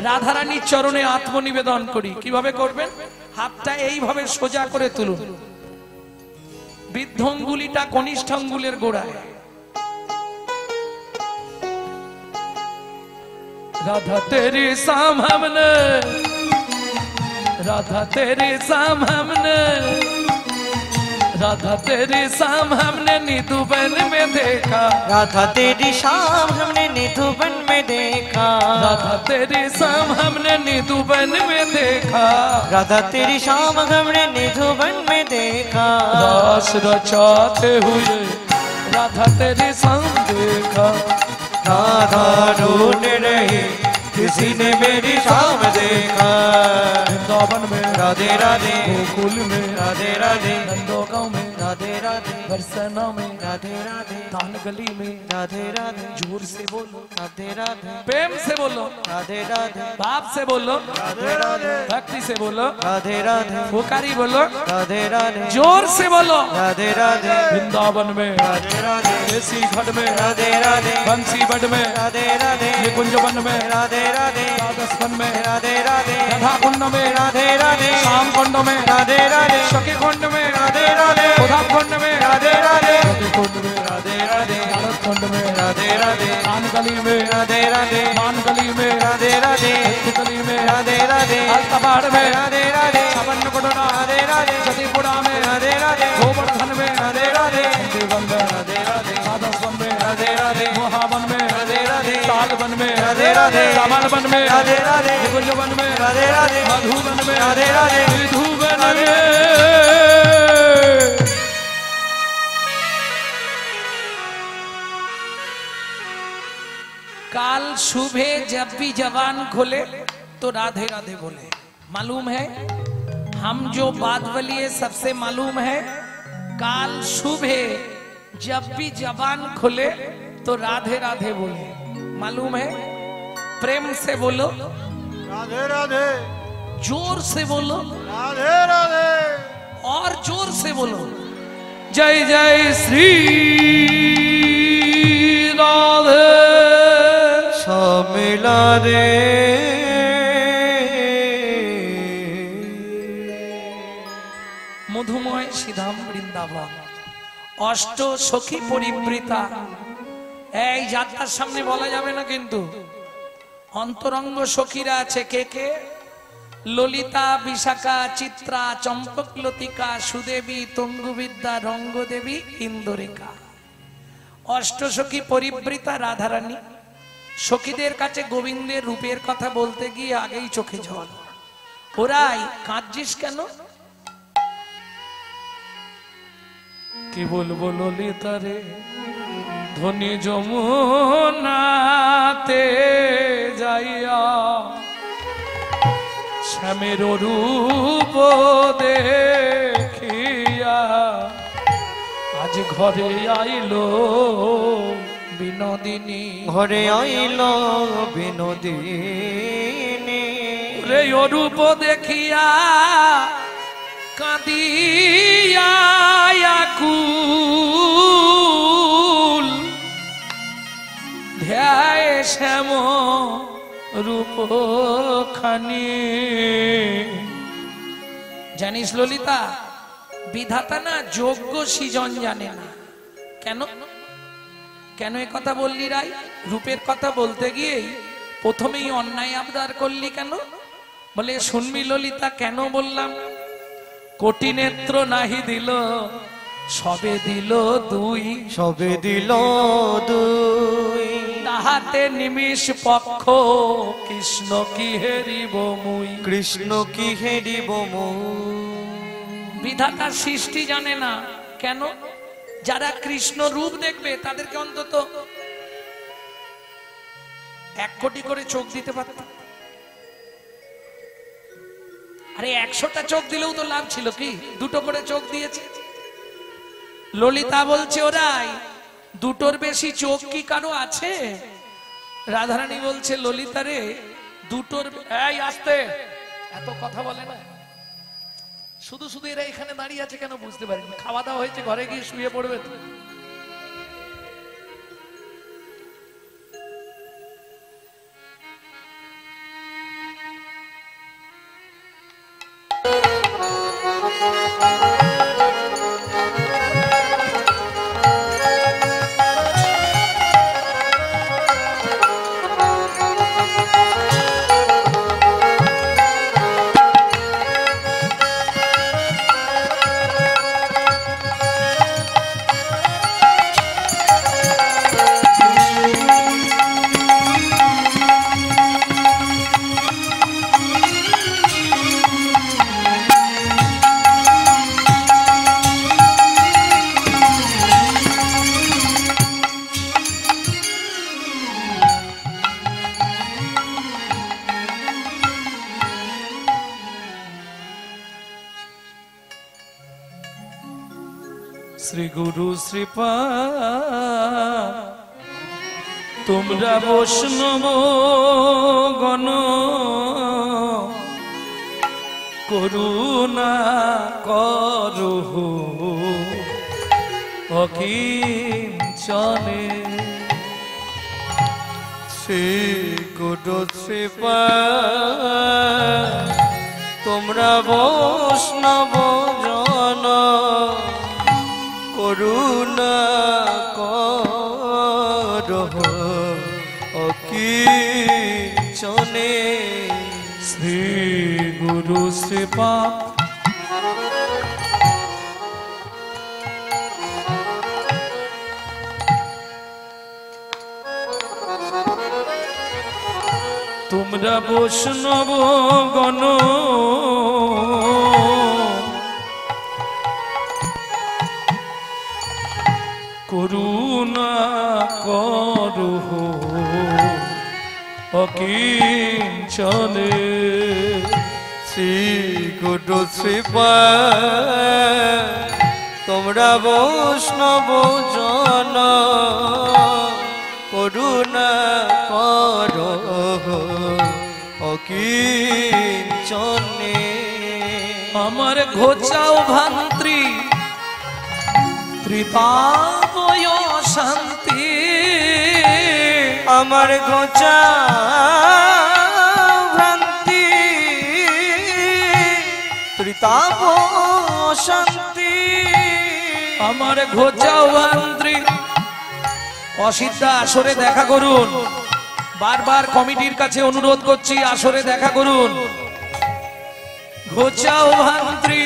S1: রাধারানীর চরণে আত্মনিবেদন করি। কিভাবে করবেন? হাতটা এইভাবে সোজা করে তুলুন, বৃদ্ধ আঙ্গুলিটা কনিষ্ঠ আঙ্গুলের গোড়ায়। রাধা তেরি সামনে, রাধা তেরি সামনে, राधा तेरी शाम हमने निधुबन में देखा,
S2: राधा तेरी शाम हमने निधुबन में देखा,
S1: राधा तेरी शाम हमने निधुबन में देखा,
S2: राधा तेरी शाम हमने निधुबन में देखा,
S1: रास रचाते हुए राधा तेरी शाम देखा,
S2: राधा ढूंढ रही किसी ने मेरी शाम देखा,
S1: वृंदावन में
S2: राधे राधे,
S1: गोकुल में
S2: राधे राधे,
S1: नंदोगांव में
S2: राधे राधे,
S1: बरसाना में
S2: राधे राधे,
S1: तान गली में
S2: राधे राधे,
S1: जोर से बोलो,
S2: राधे राधे,
S1: प्रेम से बोलो,
S2: राधे राधे,
S1: बाप से बोलो,
S2: राधे राधे,
S1: भक्ति से बोलो,
S2: राधे राधे,
S1: पुकारी बोलो,
S2: राधे राधे,
S1: जोर से बोलो,
S2: राधे राधे,
S1: वृंदावन में
S2: राधे राधे,
S1: देसी घट में
S2: राधे राधे,
S1: बंसी बट में
S2: राधे राधे,
S1: निकुंज वन में
S2: राधे राधे,
S1: द्वादश वन में
S2: राधे राधे,
S1: राधा कुंड में
S2: राधे राधे,
S1: श्याम कुंड में
S2: राधे राधे,
S1: सखी कुंड में
S2: राधे राधे,
S1: उधा कुंड में
S2: राधे राधे,
S1: सखी कुंड में
S2: राधे राधे,
S1: भारत कुंड में
S2: राधे राधे,
S1: कान गली में
S2: राधे राधे,
S1: मान गली में
S2: राधे राधे,
S1: भक्ति गली में
S2: राधे राधे,
S1: अलतबाड़ में
S2: राधे राधे,
S1: छपन्न कुटना
S2: राधे राधे,
S1: सतीपुरा में
S2: राधे राधे,
S1: गोवर्धन में
S2: राधे राधे,
S1: देवन में
S2: राधे राधे,
S1: द्वादश वन में
S2: राधे राधे,
S1: मोहावन में
S2: राधे राधे,
S1: ताल वन में
S2: राधे राधे,
S1: रावण वन में
S2: राधे राधे,
S1: निकुंज वन में
S2: राधे राधे,
S1: मधुवन में
S2: राधे राधे,
S1: विधुवन में। काल सुबह जब भी जवान खोले तो राधे राधे बोले। मालूम है, हम जो बात बोलिए सबसे मालूम है, काल सुबह जब भी जवान खोले तो राधे राधे बोले। मालूम है? प्रेम से बोलो,
S4: राधे राधे,
S1: जोर से बोलो,
S4: राधे राधे,
S1: और जोर से बोलो, जय जय श्री राधे।
S2: सब मिला रे,
S1: মধুময় শ্রীধাম বৃন্দাবন, অষ্ট সখী পরিবৃতা। এই যাত্রার সামনে বলা যাবে না, কিন্তু অন্তরঙ্গ সখীরা আছে। কে কে? ললিতা, বিশাখা, চিত্রা, চম্পক, লতিকা, সুদেবী, তঙ্গুবিদ্যা, রঙ্গদেবী, ইন্দুরিকা। অষ্ট সখী পরিবৃতা রাধারানী। সখীদের কাছে গোবিন্দের রূপের কথা বলতে গিয়ে আগেই চোখে জল। ওরাই কাঁদছিস কেন? কি বলবো ললিতা রে, ধনী যমুনাতে যাইয়া শ্যামের রূপ দেখিয়া আজ ঘরে আইলো বিনোদিনী।
S2: ঘরে আইল বিনোদিনী,
S1: রে রূপ দেখিয়া কাঁদিয়া আকুল, ধ্যায় শ্যাম রূপ খানি। জানিস ললিতা, বিধাতা না যোগ্য সৃজন জানে না। কেন কেন এ কথা বললি রাই? রূপের কথা বলতে গিয়েই প্রথমেই অন্যায় আবদার করলি কেন? বলে শুনবি ললিতা, কেন বললাম? কোটি নেত্র নাহি দিল, সবে দিল দুই,
S2: সবে দিল দুই,
S1: তাহাতে নিমিষ পক্ষ কৃষ্ণ কি হেরিব মুই।
S2: কৃষ্ণ কি হেরিব মুই।
S1: বিধাতার সৃষ্টি জানে না। কেন? যারা কৃষ্ণ রূপ দেখবে তাদেরকে অন্তত 1 কোটি করে চোখ দিতে পারত। আরে 100টা চোখ দিলেও তো লাভ ছিল, কি 2টো করে চোখ দিয়েছে। ললিতা বলছে ওরাই 2টোর বেশি চোখ কি কারো আছে? রাধারানী বলছে ললিতা রে 2টোর, এই আসতে, এত কথা বলে না, শুধু শুধু এরা এখানে দাঁড়িয়ে আছে কেন বুঝতে পারিনি। খাওয়া দাওয়া হয়েছে, ঘরে গিয়ে শুয়ে পড়বে তো। শ্রী গুরু শ্রীপা তোমরা বৈষ্ণব গণ করুণা করো অকিঞ্চনে।
S2: শ্রী গুরু শ্রীপা তোমরা বৈষ্ণব জন করুণা করো অকিঞ্চনে।
S1: শ্রী গুরু শ্রীপা তোমরা বৈষ্ণব গণ করুণা করো অকিঞ্চনে।
S2: শ্রী গুরু শ্রীপা তোমরা বৈষ্ণব জন করুণা করো অকিঞ্চনে।
S1: আমার ঘোচাও ভান্ত্রী ত্রিতাপয় শান্তি,
S2: আমার ঘোচা ভ্রান্তি ত্রিতাপ শান্তি।
S1: আমার ঘোচাও ভান্ত্রী। অসিদ্ধা আসরে দেখা করুন, বারবার কমিটির কাছে অনুরোধ করছি আসরে দেখা করুন। ঘোচাও ভান্ত্রী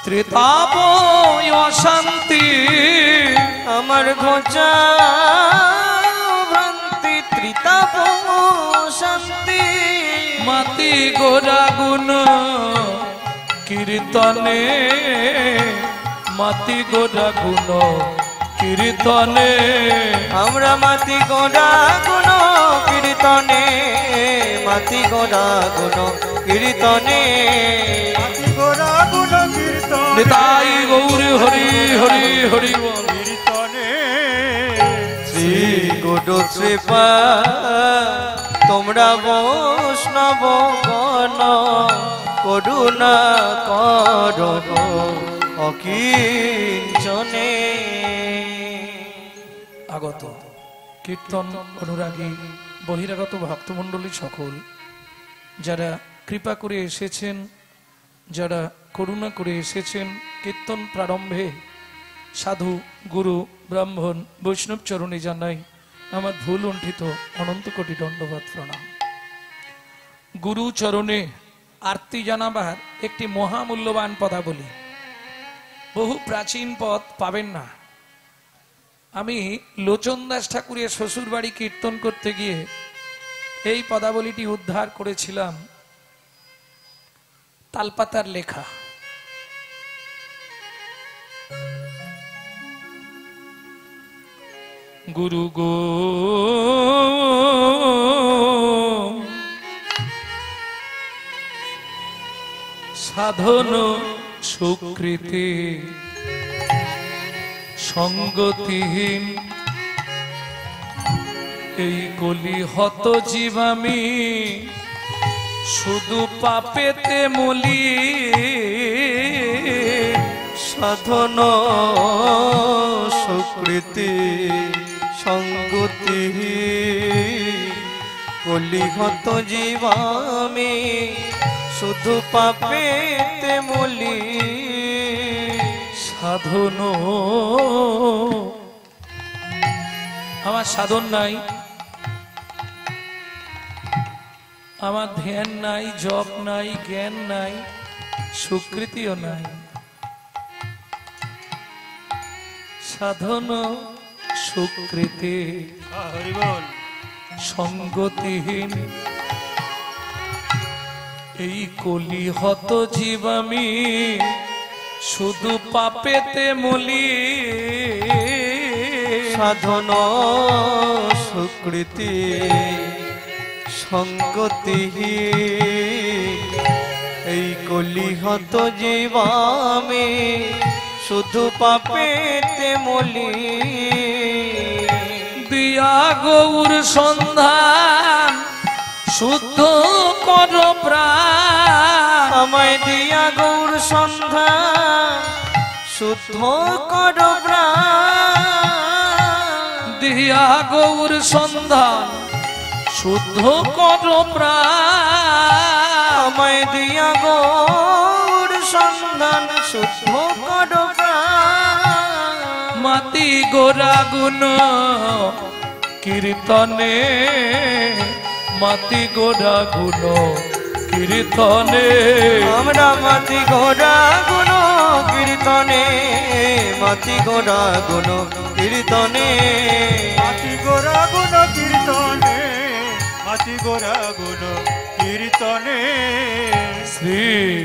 S1: ত্রিতাপ অশান্তি,
S2: আমার ঘোচা ভ্রান্তি ত্রিতাপ শান্তি।
S1: মাতি গোরা গুণ কীর্তনে, মাতি গোরা গুণ কীর্তনে।
S2: আমরা মাতি গোড়া গুণ কীর্তনে, মাতি গোড়া গুণ কীর্তনে।
S4: গোরা গুণ কীর্তন
S1: নিতাই গৌর হরি হরি হরি বল।
S4: কীর্তনে
S2: শ্রী গুরু শ্রীপা তোমরা বৈষ্ণব গণ করুণা করো অকিঞ্চনে।
S1: আগত কীর্তন অনুরাগী বহিরাগত ভক্তমণ্ডলী সকল যারা কৃপা করে এসেছেন, যারা করুণা করে এসেছেন, কীর্তন প্রারম্ভে সাধু গুরু ব্রাহ্মণ বৈষ্ণব চরণে জানাই আমার ভুল লুণ্ঠিত অনন্ত কোটি দণ্ডবাদ প্রণাম। গুরু চরণে আরতি জানাবার একটি মহামূল্যবান পদাবলী, বহু প্রাচীন পদ পাবেন না। আমি লোচন দাস ঠাকুরের শ্বশুর বাড়ি কীর্তন করতে গিয়ে এই পদাবলীটি উদ্ধার করেছিলাম, তালপাতার লেখা। গুরু গো সাধন সুকৃতি সঙ্গতিহীন এই কলি হত জীব আমি শুধু পাপেতে মলি
S2: সাধন সুকৃতি সঙ্গতি কলিহত জীবামি শুধু পাপেতে মলি
S1: সাধন আমার সাধন নাই, আমার ধ্যান নাই, জপ নাই, জ্ঞান নাই, স্বীকৃতিও নাই। সাধন স্বীকৃতি
S4: হরি বল
S1: সঙ্গতিহীন এই কলি হত জীব আমি শুধু পাপেতে মলি
S2: সাধন সুকৃতি সঙ্গতি এই কলিহত জীবামে শুধু পাপেতে মলি
S1: দিয়া গৌর সন্ধান শুদ্ধ কর প্রাণ
S2: আমায় দিয়া গৌর সন্ধান শুদ্ধ কর প্রাণ
S1: দিয়া গৌর সন্ধান শুদ্ধ কর প্রাণ
S2: আমায় দিয়া গৌর সন্ধান শুদ্ধ কর প্রাণ
S1: মাতি গোরা গুণ কীর্তনে মাতি গোরা গুণ কীর্তনে
S2: আমরা মাতি ঘোড়া গুণ কীর্তনে মাতি ঘোড়া গুণ কীর্তনে
S4: মাটি গোরা গুণ কীর্তনে মাটি গোরা গুণ কীর্তনে
S1: শ্রী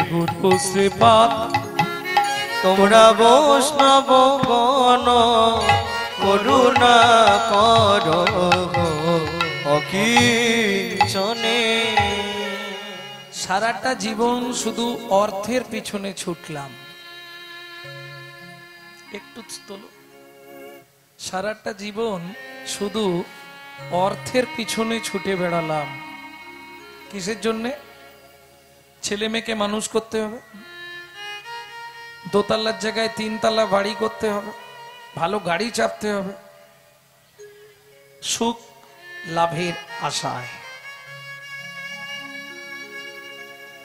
S1: গুরু শ্রীপাদ
S2: তোমরা বৈষ্ণব গণ করুণা কর অকিঞ্চনে
S1: সারাটা জীবন শুধু অর্থের পিছনে ছুটলাম, একটু তোলো। সারাটা জীবন শুধু অর্থের পিছনে ছুটে বেড়ালাম। কিসের জন্যে? ছেলে মেয়েকে মানুষ করতে হবে, দোতলার জায়গায় তিনতলা বাড়ি করতে হবে, ভালো গাড়ি চাপতে হবে, সুখ লাভের আশায়।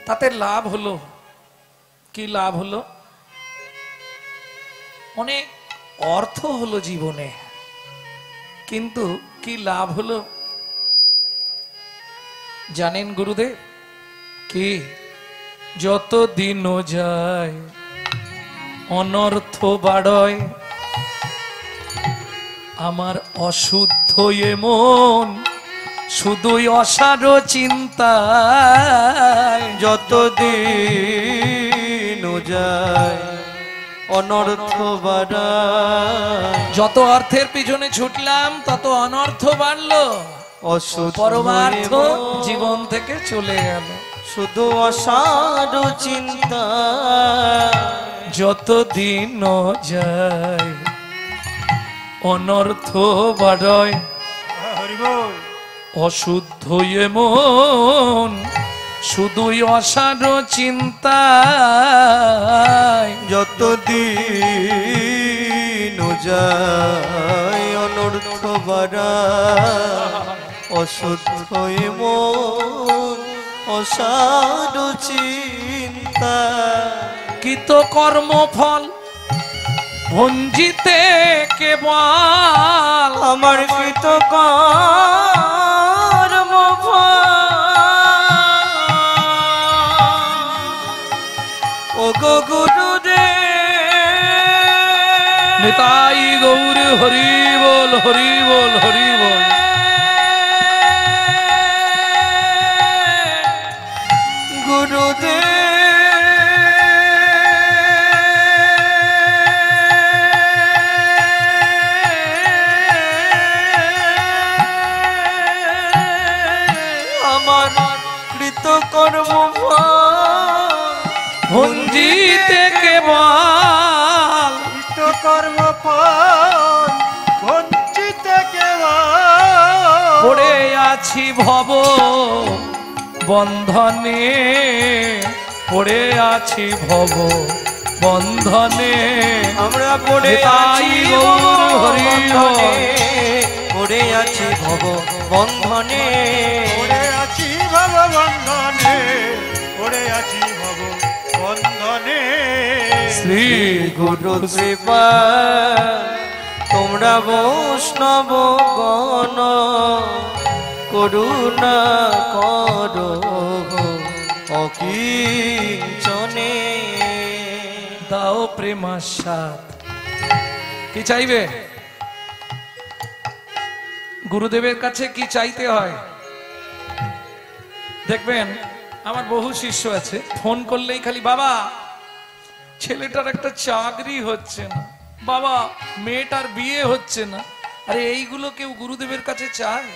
S1: তাতে লাভ হলো কি? লাভ হলো অনেক অর্থ হলো জীবনে, কিন্তু কি লাভ হলো জানেন গুরুদেব? কি? যত দিন যায় অনর্থ বাড়য়, আমার অশুদ্ধ এ মন শুধুই অসার চিন্তায়।
S2: যত দিন যায় অনর্থ বাড়ায়,
S1: যত অর্থের পিছনে ছুটলাম তত অনর্থ বাড়লো,
S2: অশুদ্ধ
S1: পরমার্থ
S2: মন
S1: জীবন থেকে চলে গেল।
S2: শুধু অসার চিন্তা
S1: যত দিন যায় অনর্থ বাড়য়,
S4: হরি বল
S1: অশুদ্ধ এ মন শুধুই অসার চিন্তায়।
S2: যত দিন যায় অনর্থ বাড়ায়, অশুদ্ধ মন অসার চিন্তা।
S1: কৃত কর্মফল ভঞ্জিতে কেবল,
S2: আমার কৃত কর্মফল ও গো গুরুদেব।
S1: নিতাই গৌর হরি বল হরি বল হরি বল।
S2: গুরুদেব আমার কৃতকর্ম
S1: ভঞ্জিতে কেবল
S4: কর্ম ফল বঞ্চিত কেবল
S1: পড়ে আছি ভব বন্ধনে, পড়ে আছি ভব বন্ধনে।
S2: আমরা পড়ে আছি পড়ে আছি ভব বন্ধনে,
S4: পড়ে আছি ভব বন্ধনে, পড়ে আছি ভব বন্ধনে।
S1: শ্রী
S2: গুরু কৃপা তোমরা বৈষ্ণব গণ করুণা করো অকিঞ্চনে।
S1: দাও প্রেমাস্বাদ। কি চাইবে? গুরুদেবের কাছে কি চাইতে হয় দেখবেন। আমার বহু শিষ্য আছে, ফোন করলেই খালি বাবা ছেলেটার একটা চাকরি হচ্ছে না, বাবা মেয়েটার বিয়ে হচ্ছে না। আরে এইগুলো কেউ গুরুদেবের কাছে চায়?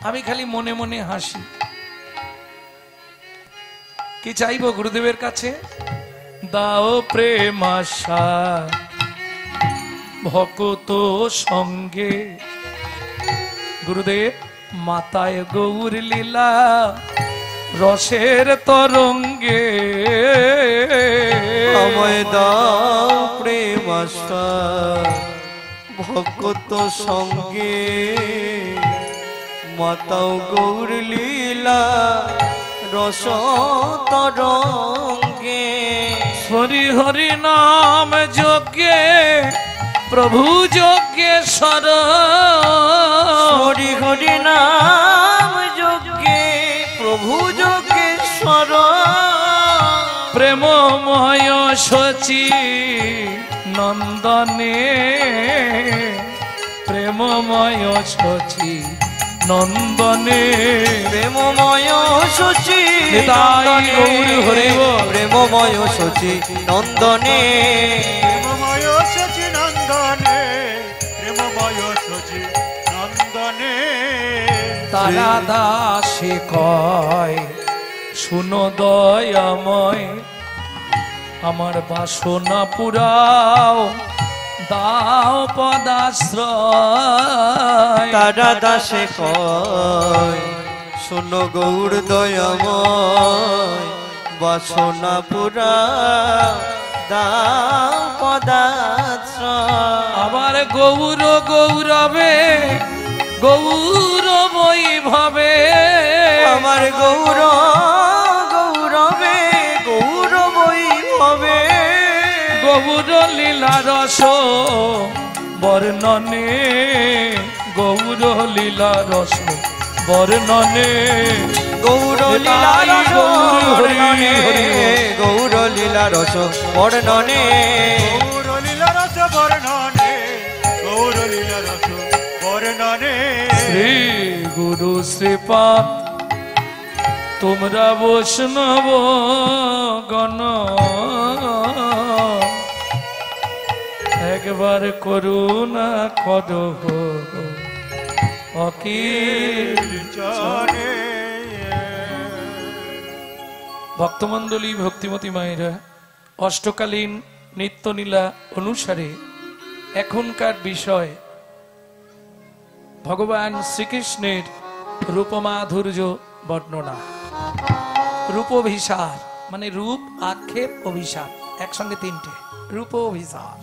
S1: আমি খালি মনে মনে হাসি। কি চাইবো গুরুদেবের কাছে? দাও প্রেম আশা ভকত সঙ্গে। গুরুদেব মাতায় গৌর লীলা রসের তরঙ্গে,
S2: আমায় দাও প্রেম আশা ভক্ত সঙ্গে, মাতাও গৌর লীলা রস তরঙ্গে।
S1: হরি হরি নাম যজ্ঞে প্রভু যজ্ঞেশ্বর,
S2: হরি হরি নাম যজ্ঞে প্রভু যজ্ঞেশ্বর।
S1: প্রেমময় শচী নন্দনে, প্রেমময় শচী নন্দনে।
S2: প্রেমময় শচী
S1: নিতাই গৌর হরি বল।
S2: প্রেমময় শচী নন্দনে,
S4: প্রেমময় সচি নন্দনে, প্রেমময় সচি নন্দনে।
S1: তারা দাসে কয় শুনো দয়াময়, আমার বাসনা পুরাও দাও পদাশ্রয়।
S2: তারা দাসে কয় শোনো গৌর দয়াময়, বাসনা পুরা দাও পদাশ্রয়।
S1: আবার গৌর গৌরবে গৌর বৈভবে,
S2: আমার গৌর গৌরবে গৌর বৈভবে।
S1: গৌর লীলা রস বর্ণনে, গৌর লীলা রস বর্ণনে।
S2: গৌর লীলা রস বর্ণনে, গৌর লীলা রস বর্ণনে।
S4: গৌর লীলা রস বর্ণনে, গৌর লীলা রস বর্ণনে।
S1: শ্রী গুরু শ্রীপাদ তোমরা বৈষ্ণব গণ একবার করুণা করো অকিল।
S4: চরণে
S1: ভক্তমণ্ডলী ভক্তিমতী মায়েরা, অষ্টকালীন নিত্যলীলা অনুসারে এখনকার বিষয় ভগবান শ্রীকৃষ্ণের রূপমাধুর্য বর্ণনা। রূপভিসার মানে রূপ, আক্ষেপ, অভিসার, একসঙ্গে তিনটে। রূপভিসার।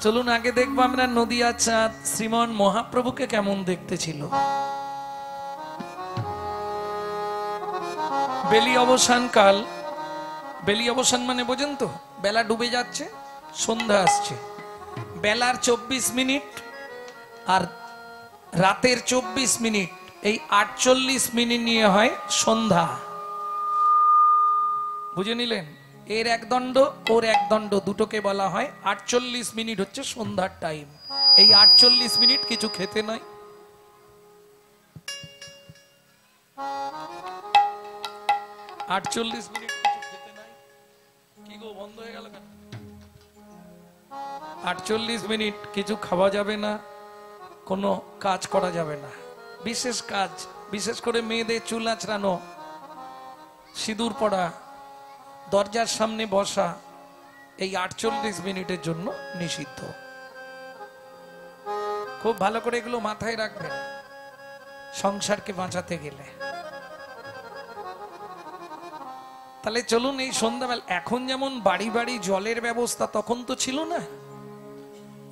S1: চলুন আগে দেখবো আমরা নদিয়া চাঁদ শ্রীমন মহাপ্রভুকে কেমন দেখতে ছিল। বেলি অবসান কাল, বেলি অবসান মানে বোঝেন তো, বেলা ডুবে যাচ্ছে, সন্ধ্যা আসছে। বেলার 24 মিনিট আর রাতের 24 মিনিট, এই 48 মিনিট নিয়ে হয় সন্ধ্যা। বুঝে নিলেন? এর এক দণ্ড ওর এক দণ্ড, দুটোকে বলা হয় 48 মিনিট হচ্ছে সন্ধ্যার টাইম। এই 48 মিনিট কিছু খেতে নাই, 48 মিনিট কিছু খেতে নাই। কি গো বন্ধ হয়ে গেল কেন? 48 মিনিট কিছু খাওয়া যাবে না, কোনো কাজ করা যাবে না। বিশেষ কাজ, বিশেষ করে মেয়েদের চুল আঁচড়ানো, সিঁদুর পরা, দরজার সামনে বসা, এই 48 মিনিটের জন্য নিষিদ্ধ। খুব ভালো করে এগুলো মাথায় রাখবেন সংসারকে বাঁচাতে গেলে। তাহলে চলুন এই সন্ধ্যাবেলা, এখন যেমন বাড়ি বাড়ি জলের ব্যবস্থা, তখন তো ছিল না।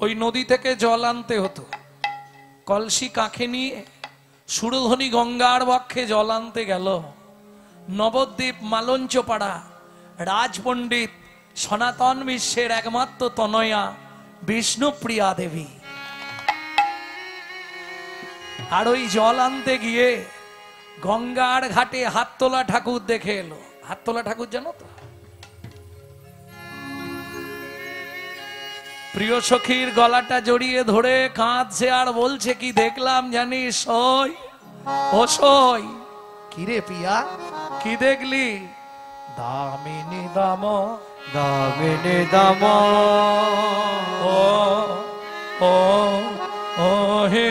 S1: ওই নদী থেকে জল আনতে হতো, কলসি কাঁখে নিয়ে সুরধ্বনি গঙ্গার বক্ষে জল আনতে গেল নবদ্বীপ মালঞ্চপাড়া রাজপণ্ডিত সনাতন বিশ্বের একমাত্র তনয়া বিষ্ণুপ্রিয়া দেবী। আর ওই জল আনতে গিয়ে গঙ্গার ঘাটে হাততোলা ঠাকুর দেখে এলো। হাততোলা ঠাকুর জানো তো? প্রিয় সখীর গলাটা জড়িয়ে ধরে কাঁদছে আর বলছে, কি দেখলাম জানিস? ওই ও সই, কিরে পিয়া কি দেখলি? দামিনী দাম,
S2: দামিনী দাম,
S1: ও ও ও হে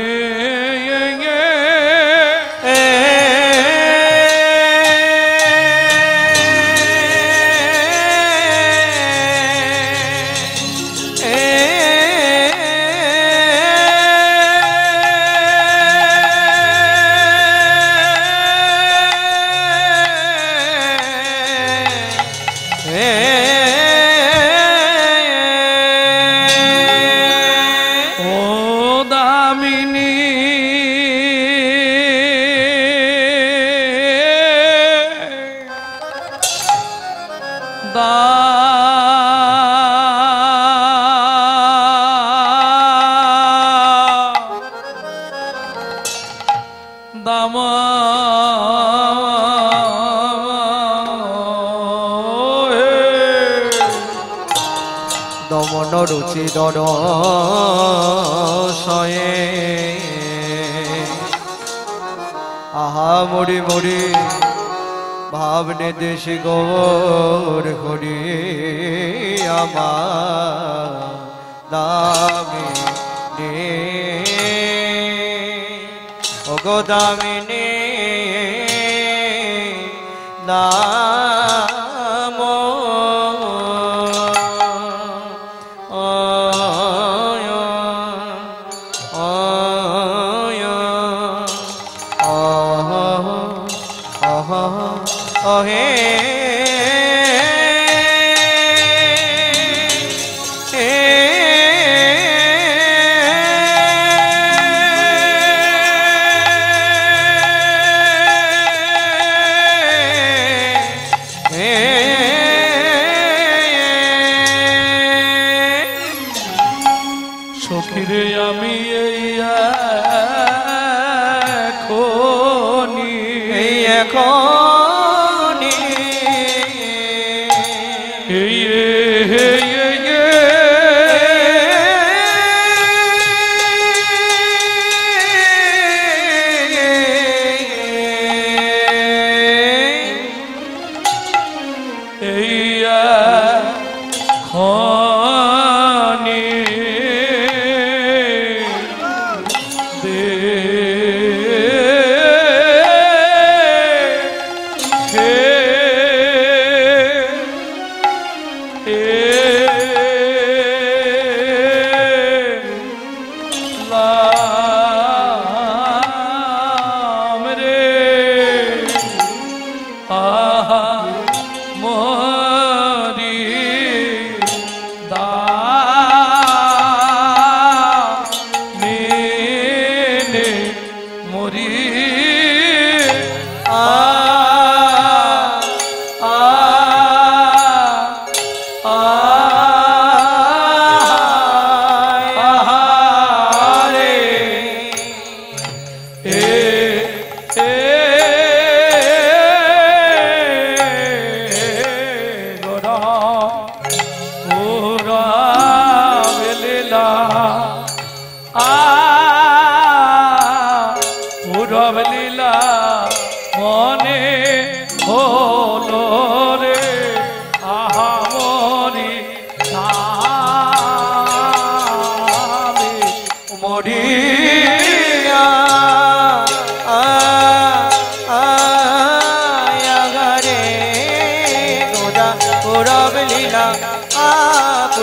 S2: দমন রুচি দর সয়ে আহা মরি মরি ভাবনে দেশ গৌর হরি আমার দামিনী ও গো দামিনী নাম হে
S1: সখীরে আমি এই
S2: এখনি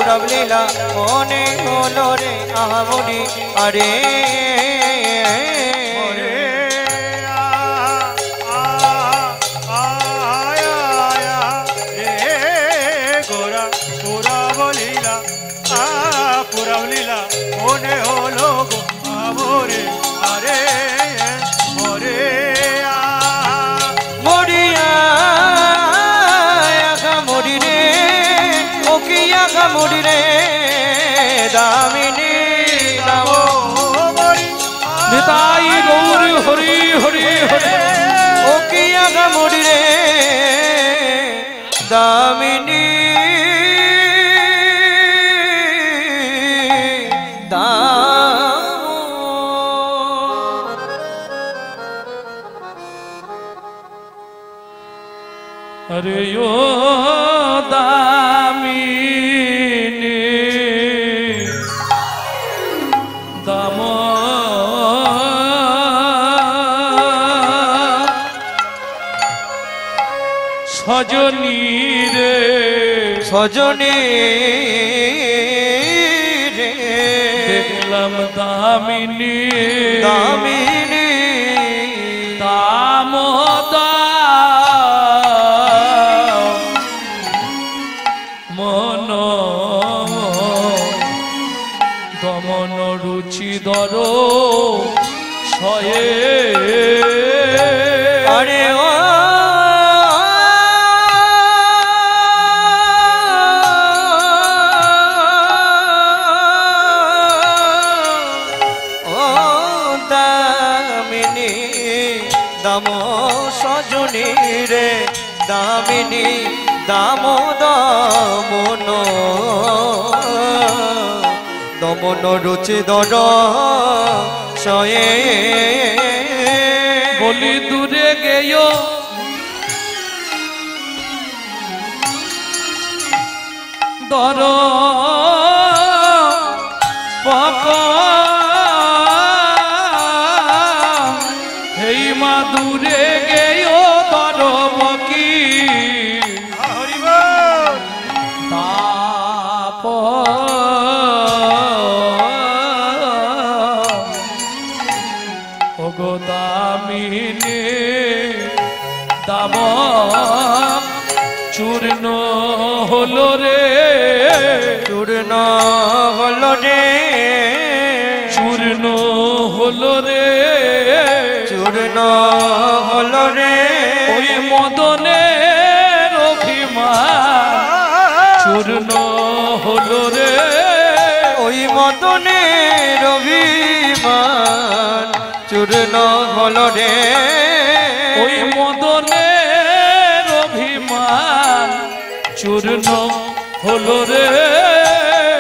S2: পুরব লীলা মনে হলো রে আহামরি আরে
S4: গোরা পুরা বলিলা পুরা বলিলা মনে হলো গো আমরে আরে মরে
S2: মরিয়া আগা মরি রে ওকে আগা মরি রে দামিনী নাম
S1: নিতাই গৌর হরি হরি হরি
S2: ওকে আগা মরি রে দামিনী
S1: अरे यो दामिनी दाम सजनी रे
S2: সজনী রে
S1: দেখলাম দামিনী
S2: দামিনী
S1: দামোদা মন দমন রুচি দর শয়ে
S2: আরে ও দামিনী দাম সজনী রে দামিনী দাম দমন দমন রুচি দর শয়ে
S1: বলি দূরে গেয় দর পক হেই মা দূরে গেয় দর পকি তাপ ওগো দামিনী দাম চূর্ণ হলো রে
S2: চূর্ণ হলো রে
S1: চূর্ণ হলো রে
S2: চূর্ণ হলো রে
S1: ওই মদনের অভিমান চূর্ণ হলো রে
S2: ওই মদনের অভিমান চূর্ণ হলো রে
S1: ওই মদনের অভিমান চূর্ণ হলো রে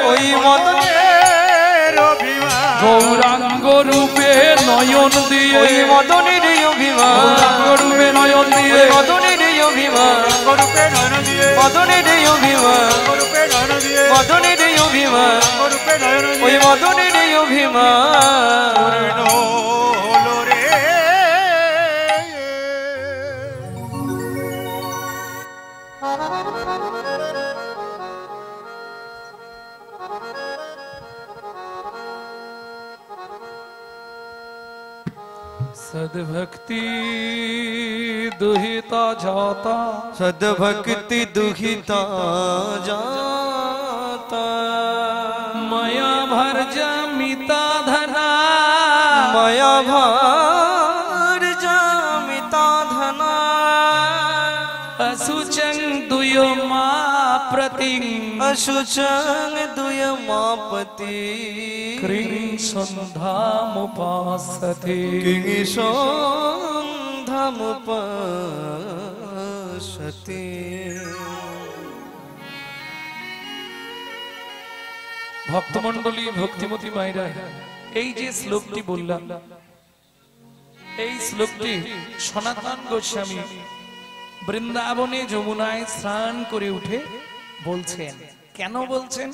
S2: ওই মদনের
S4: অভিমান
S1: গৌরাঙ্গ রূপে নয়ন দিয়ে
S2: ওই মদনের অভিমান
S1: গৌরাঙ্গ রূপে নয়ন দিয়ে
S2: মদনের অভিমান
S4: রূপে নয়ন দিয়ে
S2: মদনের অভিমান
S4: রূপে নয়ন দিয়ে
S2: মদনের অভিমান
S4: রূপে নয়ন
S2: ওই মদনের অভিমান
S4: হলো রে
S1: सद्भक्ति दुहिता जाता
S2: सद्भक्ति दुहिता जाता
S1: माया भर जमिता धना
S2: माया भर जमिता धना
S1: असुचंग दुयो मा प्रति
S2: अशुचंग दुय मापति
S1: क्रीं संधामुपासते
S2: किंग संधामुपासते
S1: ভক্তমণ্ডলী ভক্তিমতী মায়েরা এই যে শ্লোকটি বললাম এই শ্লোকটি সনাতন গোস্বামী বৃন্দাবনে যমুনায় স্নান করে উঠে বলছেন কেন বলছেন